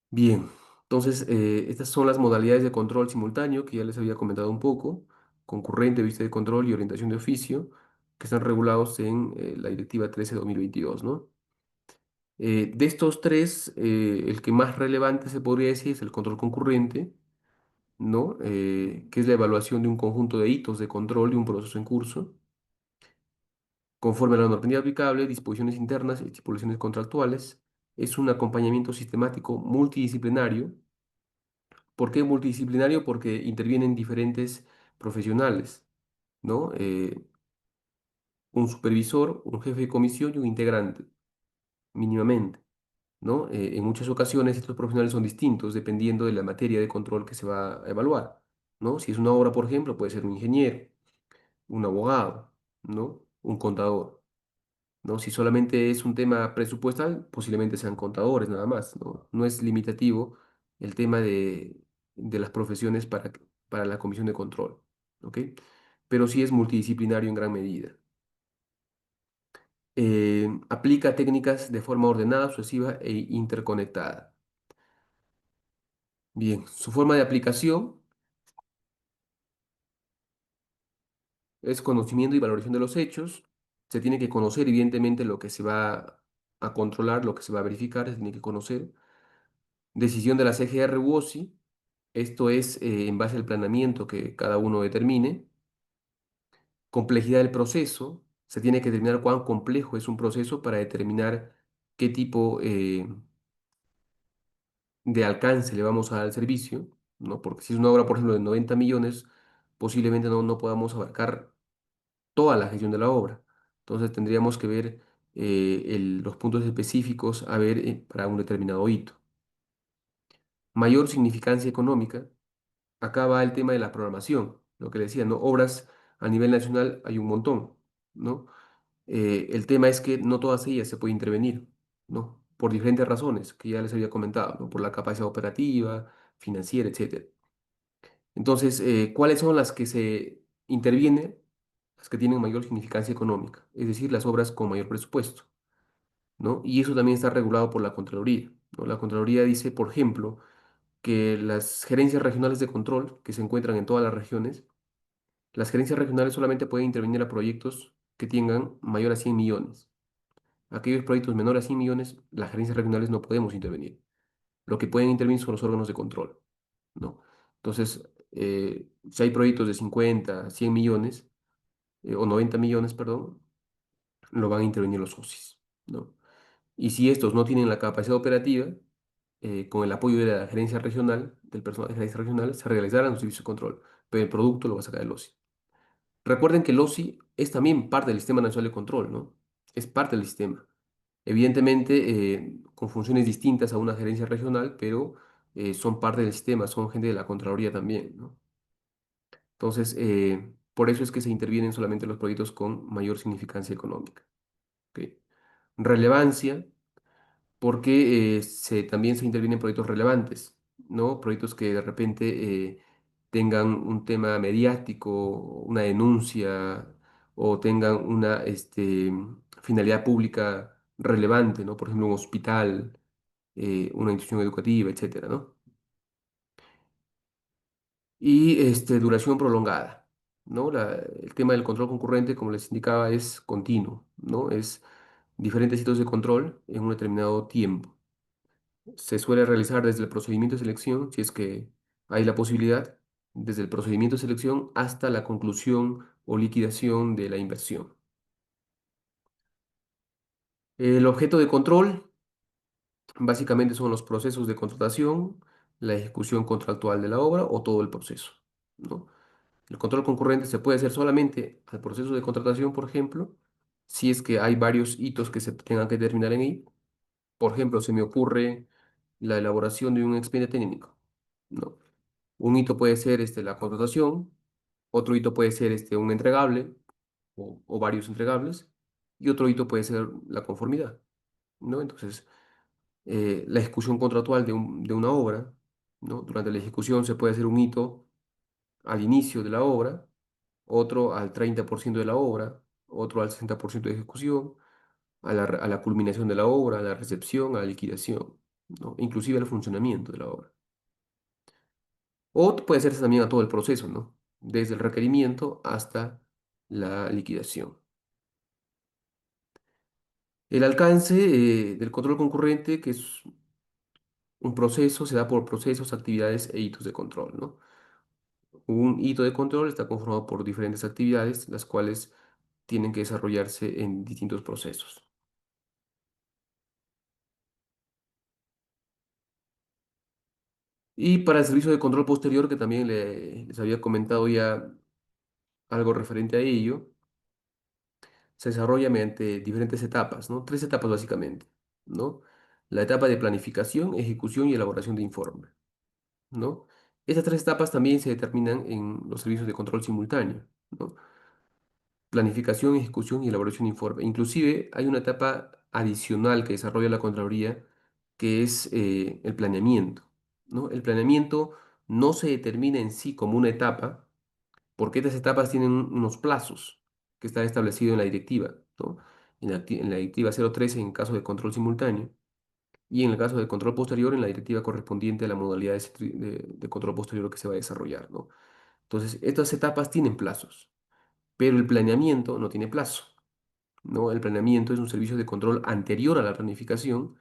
Bien, entonces estas son las modalidades de control simultáneo que ya les había comentado un poco: concurrente, vista de control y orientación de oficio, que están regulados en la Directiva 13/2022, ¿no? De estos tres, el que más relevante se podría decir es el control concurrente, ¿no? Que es la evaluación de un conjunto de hitos de control de un proceso en curso, conforme a la normativa aplicable, disposiciones internas y estipulaciones contractuales. Es un acompañamiento sistemático multidisciplinario. ¿Por qué multidisciplinario? Porque intervienen diferentes profesionales, ¿no? Un supervisor, un jefe de comisión y un integrante, mínimamente, ¿no? En muchas ocasiones estos profesionales son distintos dependiendo de la materia de control que se va a evaluar, ¿no? Si es una obra, por ejemplo, puede ser un ingeniero, un abogado, ¿no? Un contador, ¿no? Si solamente es un tema presupuestal, posiblemente sean contadores nada más, ¿no? No es limitativo el tema de las profesiones para la comisión de control, ¿ok? Pero sí es multidisciplinario en gran medida. Aplica técnicas de forma ordenada, sucesiva e interconectada. Bien, su forma de aplicación es conocimiento y valoración de los hechos. Se tiene que conocer, evidentemente, lo que se va a controlar, lo que se va a verificar, se tiene que conocer. Decisión de la CGR u OSI, esto es en base al planeamiento que cada uno determine. Complejidad del proceso, se tiene que determinar cuán complejo es un proceso para determinar qué tipo de alcance le vamos a dar al servicio, ¿no? Porque si es una obra, por ejemplo, de 90 millones, posiblemente no podamos abarcar toda la gestión de la obra. Entonces tendríamos que ver los puntos específicos a ver para un determinado hito. Mayor significancia económica. Acá va el tema de la programación, lo que le decía, ¿no? Obras a nivel nacional hay un montón, ¿no? El tema es que no todas ellas se puede intervenir, ¿no? Por diferentes razones que ya les había comentado, ¿no? Por la capacidad operativa, financiera, etcétera. Entonces, ¿cuáles son las que se intervienen? Las que tienen mayor significancia económica, es decir, las obras con mayor presupuesto, ¿no? Y eso también está regulado por la Contraloría, ¿no? La Contraloría dice, por ejemplo, que las gerencias regionales de control, que se encuentran en todas las regiones, las gerencias regionales solamente pueden intervenir a proyectos que tengan mayor a 100 millones. Aquellos proyectos menores a 100 millones, las gerencias regionales no podemos intervenir. Lo que pueden intervenir son los órganos de control, ¿no? Entonces, si hay proyectos de 50, 100 millones, o 90 millones, perdón, lo van a intervenir los socios, ¿no? Y si estos no tienen la capacidad operativa, con el apoyo de la gerencia regional, del personal de gerencia regional, se realizarán los servicios de control, pero el producto lo va a sacar el OSI. Recuerden que el OSI es también parte del Sistema Nacional de Control, ¿no? Es parte del sistema. Evidentemente, con funciones distintas a una gerencia regional, pero son parte del sistema, son gente de la Contraloría también, ¿no? Entonces, por eso es que se intervienen solamente los proyectos con mayor significancia económica. ¿Ok? Relevancia, porque también se intervienen proyectos relevantes, ¿no? Proyectos que de repente tengan un tema mediático, una denuncia o tengan una finalidad pública relevante, ¿no? Por ejemplo, un hospital, una institución educativa, etcétera, ¿no? Y duración prolongada, ¿no? El tema del control concurrente, como les indicaba, es continuo, ¿no? Es diferentes hitos de control en un determinado tiempo. Se suele realizar desde el procedimiento de selección, si es que hay la posibilidad, desde el procedimiento de selección hasta la conclusión o liquidación de la inversión. El objeto de control básicamente son los procesos de contratación, la ejecución contractual de la obra o todo el proceso, ¿no? El control concurrente se puede hacer solamente al proceso de contratación, por ejemplo, si es que hay varios hitos que se tengan que terminar en ahí. Por ejemplo, se me ocurre la elaboración de un expediente técnico, ¿no? Un hito puede ser la contratación, otro hito puede ser un entregable o varios entregables, y otro hito puede ser la conformidad, ¿no? Entonces, la ejecución contractual de una obra, ¿no? Durante la ejecución se puede hacer un hito al inicio de la obra, otro al 30% de la obra, otro al 60% de ejecución, a la culminación de la obra, a la recepción, a la liquidación, ¿no? Inclusive al funcionamiento de la obra. O puede hacerse también a todo el proceso, ¿no? Desde el requerimiento hasta la liquidación. El alcance del control concurrente, que es un proceso, se da por procesos, actividades e hitos de control, ¿no? Un hito de control está conformado por diferentes actividades, las cuales tienen que desarrollarse en distintos procesos. Y para el servicio de control posterior, que también les había comentado ya algo referente a ello, se desarrolla mediante diferentes etapas, ¿no? Tres etapas básicamente, ¿no? La etapa de planificación, ejecución y elaboración de informe, ¿no? Estas tres etapas también se determinan en los servicios de control simultáneo, ¿no? Planificación, ejecución y elaboración de informe. Inclusive hay una etapa adicional que desarrolla la Contraloría, que es el planeamiento, ¿no? El planeamiento no se determina en sí como una etapa, porque estas etapas tienen unos plazos que están establecidos en la directiva, ¿no? En la directiva 013 en caso de control simultáneo y en el caso de control posterior en la directiva correspondiente a la modalidad de control posterior que se va a desarrollar, ¿no? Entonces, estas etapas tienen plazos, pero el planeamiento no tiene plazo, ¿no? El planeamiento es un servicio de control anterior a la planificación,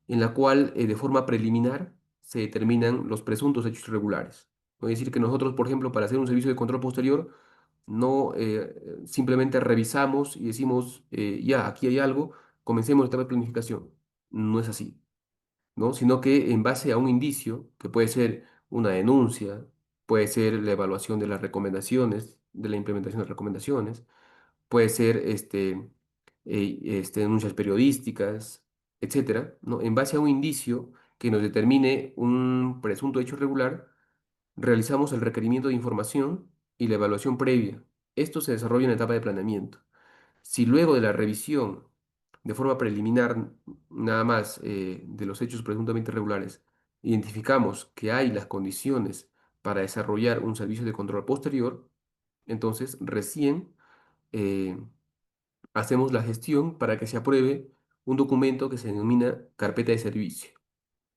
en la cual de forma preliminar se determinan los presuntos hechos irregulares. ¿No? Es decir, que nosotros, por ejemplo, para hacer un servicio de control posterior, no simplemente revisamos y decimos, ya, aquí hay algo, comencemos la etapa de planificación. No es así, ¿no? Sino que en base a un indicio, que puede ser una denuncia, puede ser la evaluación de las recomendaciones, de la implementación de recomendaciones, puede ser denuncias periodísticas, etcétera, ¿no? En base a un indicio que nos determine un presunto hecho irregular, realizamos el requerimiento de información y la evaluación previa. Esto se desarrolla en la etapa de planeamiento. Si luego de la revisión, de forma preliminar, nada más de los hechos presuntamente irregulares, identificamos que hay las condiciones para desarrollar un servicio de control posterior, entonces recién eh, hacemos la gestión para que se apruebe un documento que se denomina carpeta de servicio,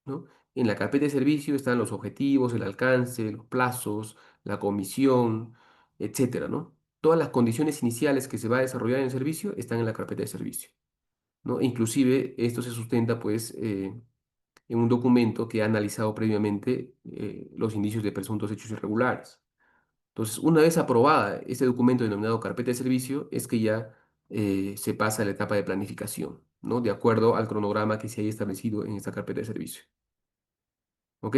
¿no? En la carpeta de servicio están los objetivos, el alcance, los plazos, la comisión, etcétera, ¿no? Todas las condiciones iniciales que se va a desarrollar en el servicio están en la carpeta de servicio, ¿no? E inclusive esto se sustenta, pues, en un documento que ha analizado previamente los indicios de presuntos hechos irregulares. Entonces, una vez aprobada este documento denominado carpeta de servicio, es que ya se pasa a la etapa de planificación, ¿no? De acuerdo al cronograma que se haya establecido en esta carpeta de servicio. ¿Ok?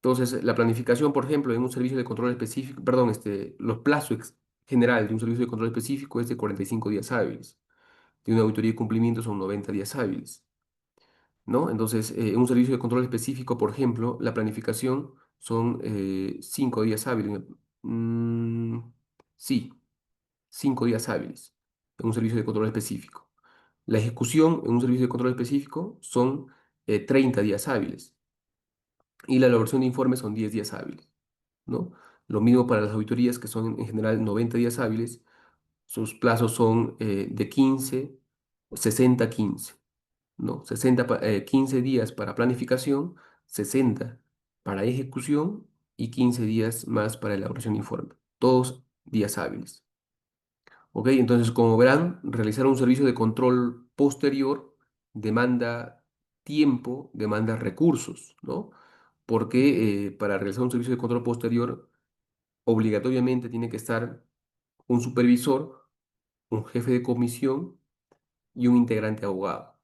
Entonces, la planificación, por ejemplo, en un servicio de control específico, perdón, los plazos general de un servicio de control específico es de 45 días hábiles. De una auditoría de cumplimiento son 90 días hábiles, ¿no? Entonces, en un servicio de control específico, por ejemplo, la planificación son 5 días hábiles. Mm, sí, 5 días hábiles en un servicio de control específico. La ejecución en un servicio de control específico son 30 días hábiles y la elaboración de informes son 10 días hábiles, ¿no? Lo mismo para las auditorías, que son en general 90 días hábiles, sus plazos son de 15, 60, 15, ¿no? 15 días para planificación, 60 para ejecución y 15 días más para elaboración de informe. Todos días hábiles. ¿Ok? Entonces, como verán, realizar un servicio de control posterior demanda tiempo, demanda recursos, ¿no? Porque para realizar un servicio de control posterior, obligatoriamente tiene que estar un supervisor, un jefe de comisión y un integrante abogado.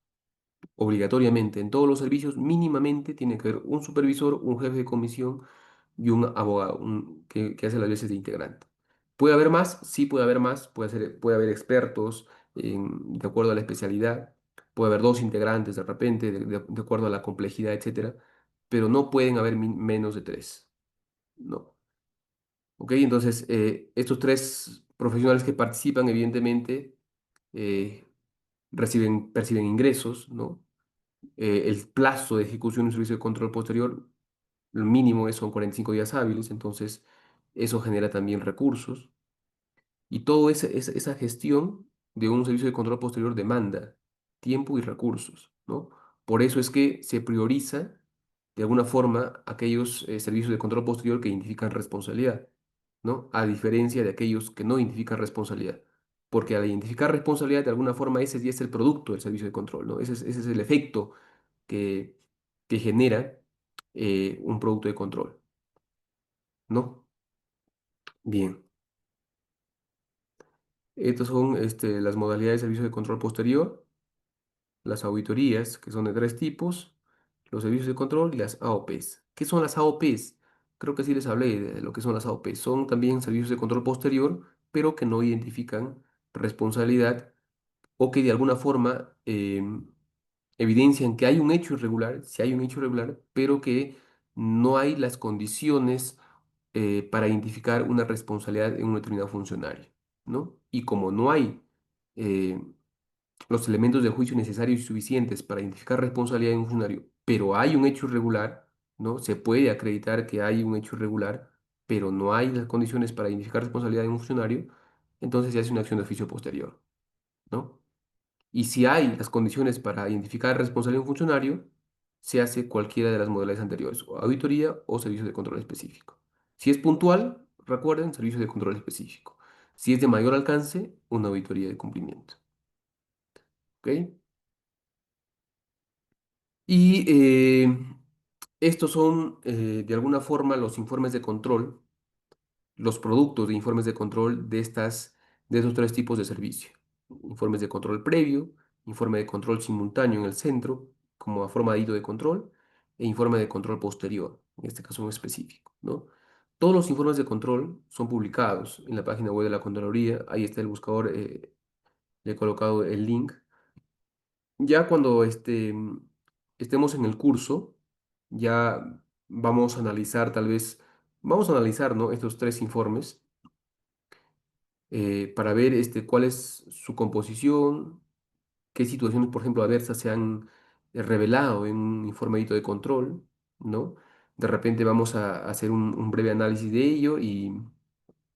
Obligatoriamente, en todos los servicios, mínimamente tiene que haber un supervisor, un jefe de comisión y un abogado que hace las veces de integrante. ¿Puede haber más? Sí, puede haber más. Puede haber expertos de acuerdo a la especialidad. Puede haber dos integrantes de repente, de acuerdo a la complejidad, etcétera. Pero no pueden haber menos de tres. No. ¿Ok? Entonces, estos tres profesionales que participan, evidentemente, eh, perciben ingresos, ¿no? El plazo de ejecución de un servicio de control posterior, lo mínimo son 45 días hábiles, entonces eso genera también recursos. Y toda esa gestión de un servicio de control posterior demanda tiempo y recursos, ¿no? Por eso es que se prioriza de alguna forma aquellos servicios de control posterior que identifican responsabilidad, ¿no? A diferencia de aquellos que no identifican responsabilidad. porque al identificar responsabilidad, de alguna forma ese ya es el producto del servicio de control, ¿no? Ese es el efecto que, que genera un producto de control, ¿no? Bien, estas son las modalidades de servicio de control posterior, las auditorías, que son de tres tipos, los servicios de control y las AOPs. ¿Qué son las AOPs? Creo que sí les hablé de lo que son las AOPs. Son también servicios de control posterior, pero que no identifican responsabilidad o que de alguna forma evidencian que hay un hecho irregular, si hay un hecho irregular, pero que no hay las condiciones para identificar una responsabilidad en un determinado funcionario, ¿no? Y como no hay eh, los elementos de juicio necesarios y suficientes para identificar responsabilidad en un funcionario, pero hay un hecho irregular, ¿no? Se puede acreditar que hay un hecho irregular, pero no hay las condiciones para identificar responsabilidad en un funcionario, entonces se hace una acción de oficio posterior, ¿no? Y si hay las condiciones para identificar responsabilidad de un funcionario, se hace cualquiera de las modalidades anteriores, o auditoría o servicio de control específico. Si es puntual, recuerden, servicio de control específico. Si es de mayor alcance, una auditoría de cumplimiento. ¿Ok? Y estos son, de alguna forma, los informes de control, los productos de informes de control de estos tres tipos de servicio. Informes de control previo, informe de control simultáneo en el centro, como a forma de hito de control, e informe de control posterior, en este caso en específico, ¿no? Todos los informes de control son publicados en la página web de la Contraloría. Ahí está el buscador, le he colocado el link. Ya cuando estemos en el curso, ya vamos a analizar tal vez, vamos a analizar, ¿no? Estos tres informes para ver cuál es su composición, qué situaciones, por ejemplo, adversas se han revelado en un informe de control, ¿no? De repente vamos a hacer un breve análisis de ello y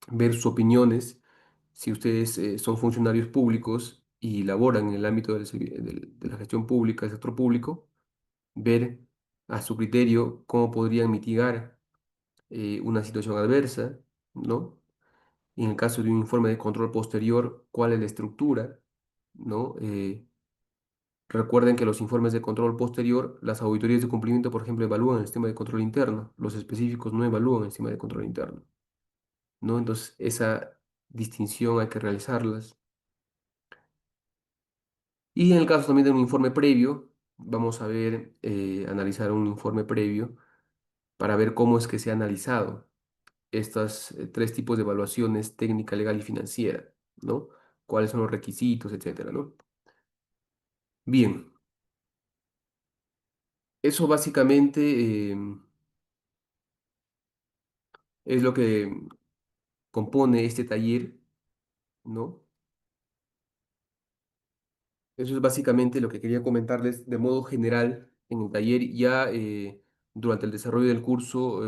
ver sus opiniones, si ustedes son funcionarios públicos y laboran en el ámbito de la gestión pública, del sector público, ver a su criterio cómo podrían mitigar una situación adversa, ¿no? Y en el caso de un informe de control posterior, cuál es la estructura, ¿no? Recuerden que los informes de control posterior, las auditorías de cumplimiento, por ejemplo, evalúan el sistema de control interno, los específicos no evalúan el sistema de control interno, ¿no? Entonces, esa distinción hay que realizarlas. Y en el caso también de un informe previo, vamos a ver, analizar un informe previo para ver cómo es que se ha analizado estas tres tipos de evaluaciones: técnica, legal y financiera, ¿no? Cuáles son los requisitos, etcétera, ¿no? Bien, eso básicamente es lo que compone este taller, ¿no? Eso es básicamente lo que quería comentarles de modo general en el taller. Ya durante el desarrollo del curso,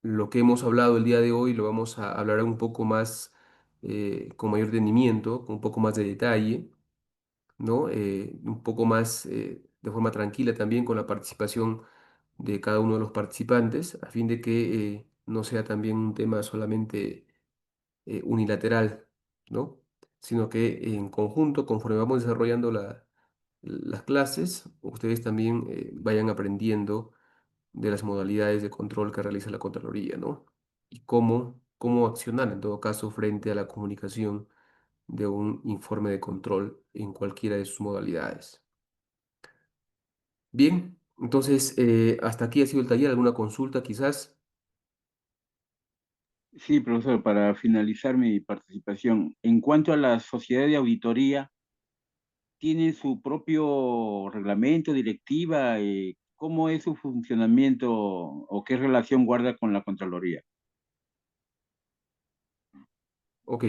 lo que hemos hablado el día de hoy lo vamos a hablar un poco más, con mayor detenimiento, con un poco más de detalle, ¿no? Un poco más de forma tranquila también con la participación de cada uno de los participantes, a fin de que no sea también un tema solamente unilateral, ¿no? Sino que en conjunto, conforme vamos desarrollando las clases, ustedes también vayan aprendiendo de las modalidades de control que realiza la Contraloría, ¿no? Y cómo accionar en todo caso frente a la comunicación de un informe de control en cualquiera de sus modalidades. Bien, entonces hasta aquí ha sido el taller. ¿Alguna consulta quizás? Sí, profesor, para finalizar mi participación, en cuanto a la sociedad de auditoría, ¿tiene su propio reglamento, directiva? ¿Cómo es su funcionamiento o qué relación guarda con la Contraloría? Ok,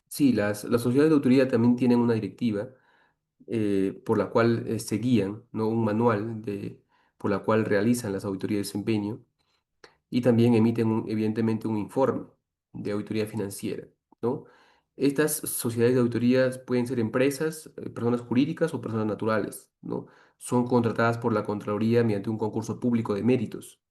sí, las sociedades de autoridad también tienen una directiva por la cual se guían, ¿no? Un manual por la cual realizan las auditorías de desempeño y también emiten evidentemente un informe de auditoría financiera, ¿no? Estas sociedades de auditorías pueden ser empresas, personas jurídicas o personas naturales, ¿no? Son contratadas por la Contraloría mediante un concurso público de méritos,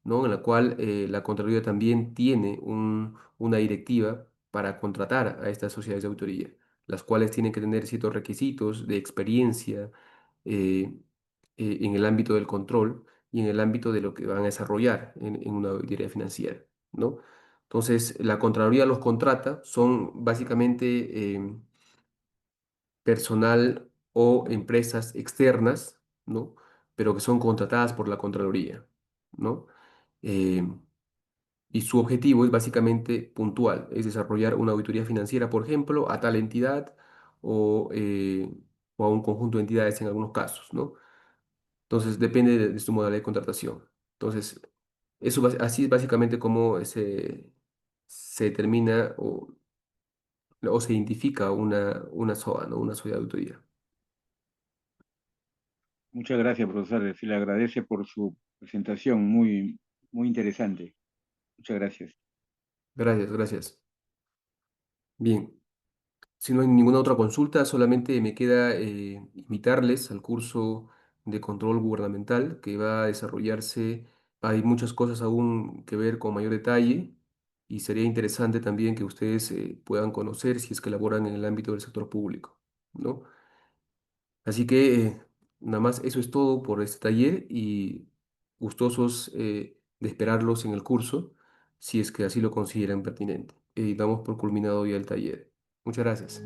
¿no? En la cual la Contraloría también tiene una directiva para contratar a estas sociedades de auditoría, las cuales tienen que tener ciertos requisitos de experiencia eh, en el ámbito del control y en el ámbito de lo que van a desarrollar en una auditoría financiera, ¿no? Entonces, la Contraloría los contrata, son básicamente personal o empresas externas, ¿no? Pero que son contratadas por la Contraloría, ¿no? Eh, y su objetivo es básicamente puntual, es desarrollar una auditoría financiera, por ejemplo, a tal entidad o, eh, o a un conjunto de entidades en algunos casos, ¿no? Entonces, depende de su modalidad de contratación. Entonces, así es básicamente como se determina o se identifica una SOA, ¿no? Una sociedad de auditoría. Muchas gracias, profesor. Se le agradece por su presentación, muy, muy interesante. Muchas gracias. Gracias, gracias. Bien, si no hay ninguna otra consulta, solamente me queda invitarles al curso de control gubernamental que va a desarrollarse. Hay muchas cosas aún que ver con mayor detalle y sería interesante también que ustedes puedan conocer si es que laboran en el ámbito del sector público, ¿no? Así que nada más eso es todo por este taller y gustosos de esperarlos en el curso si es que así lo consideran pertinente. Damos por culminado ya el taller. Muchas gracias.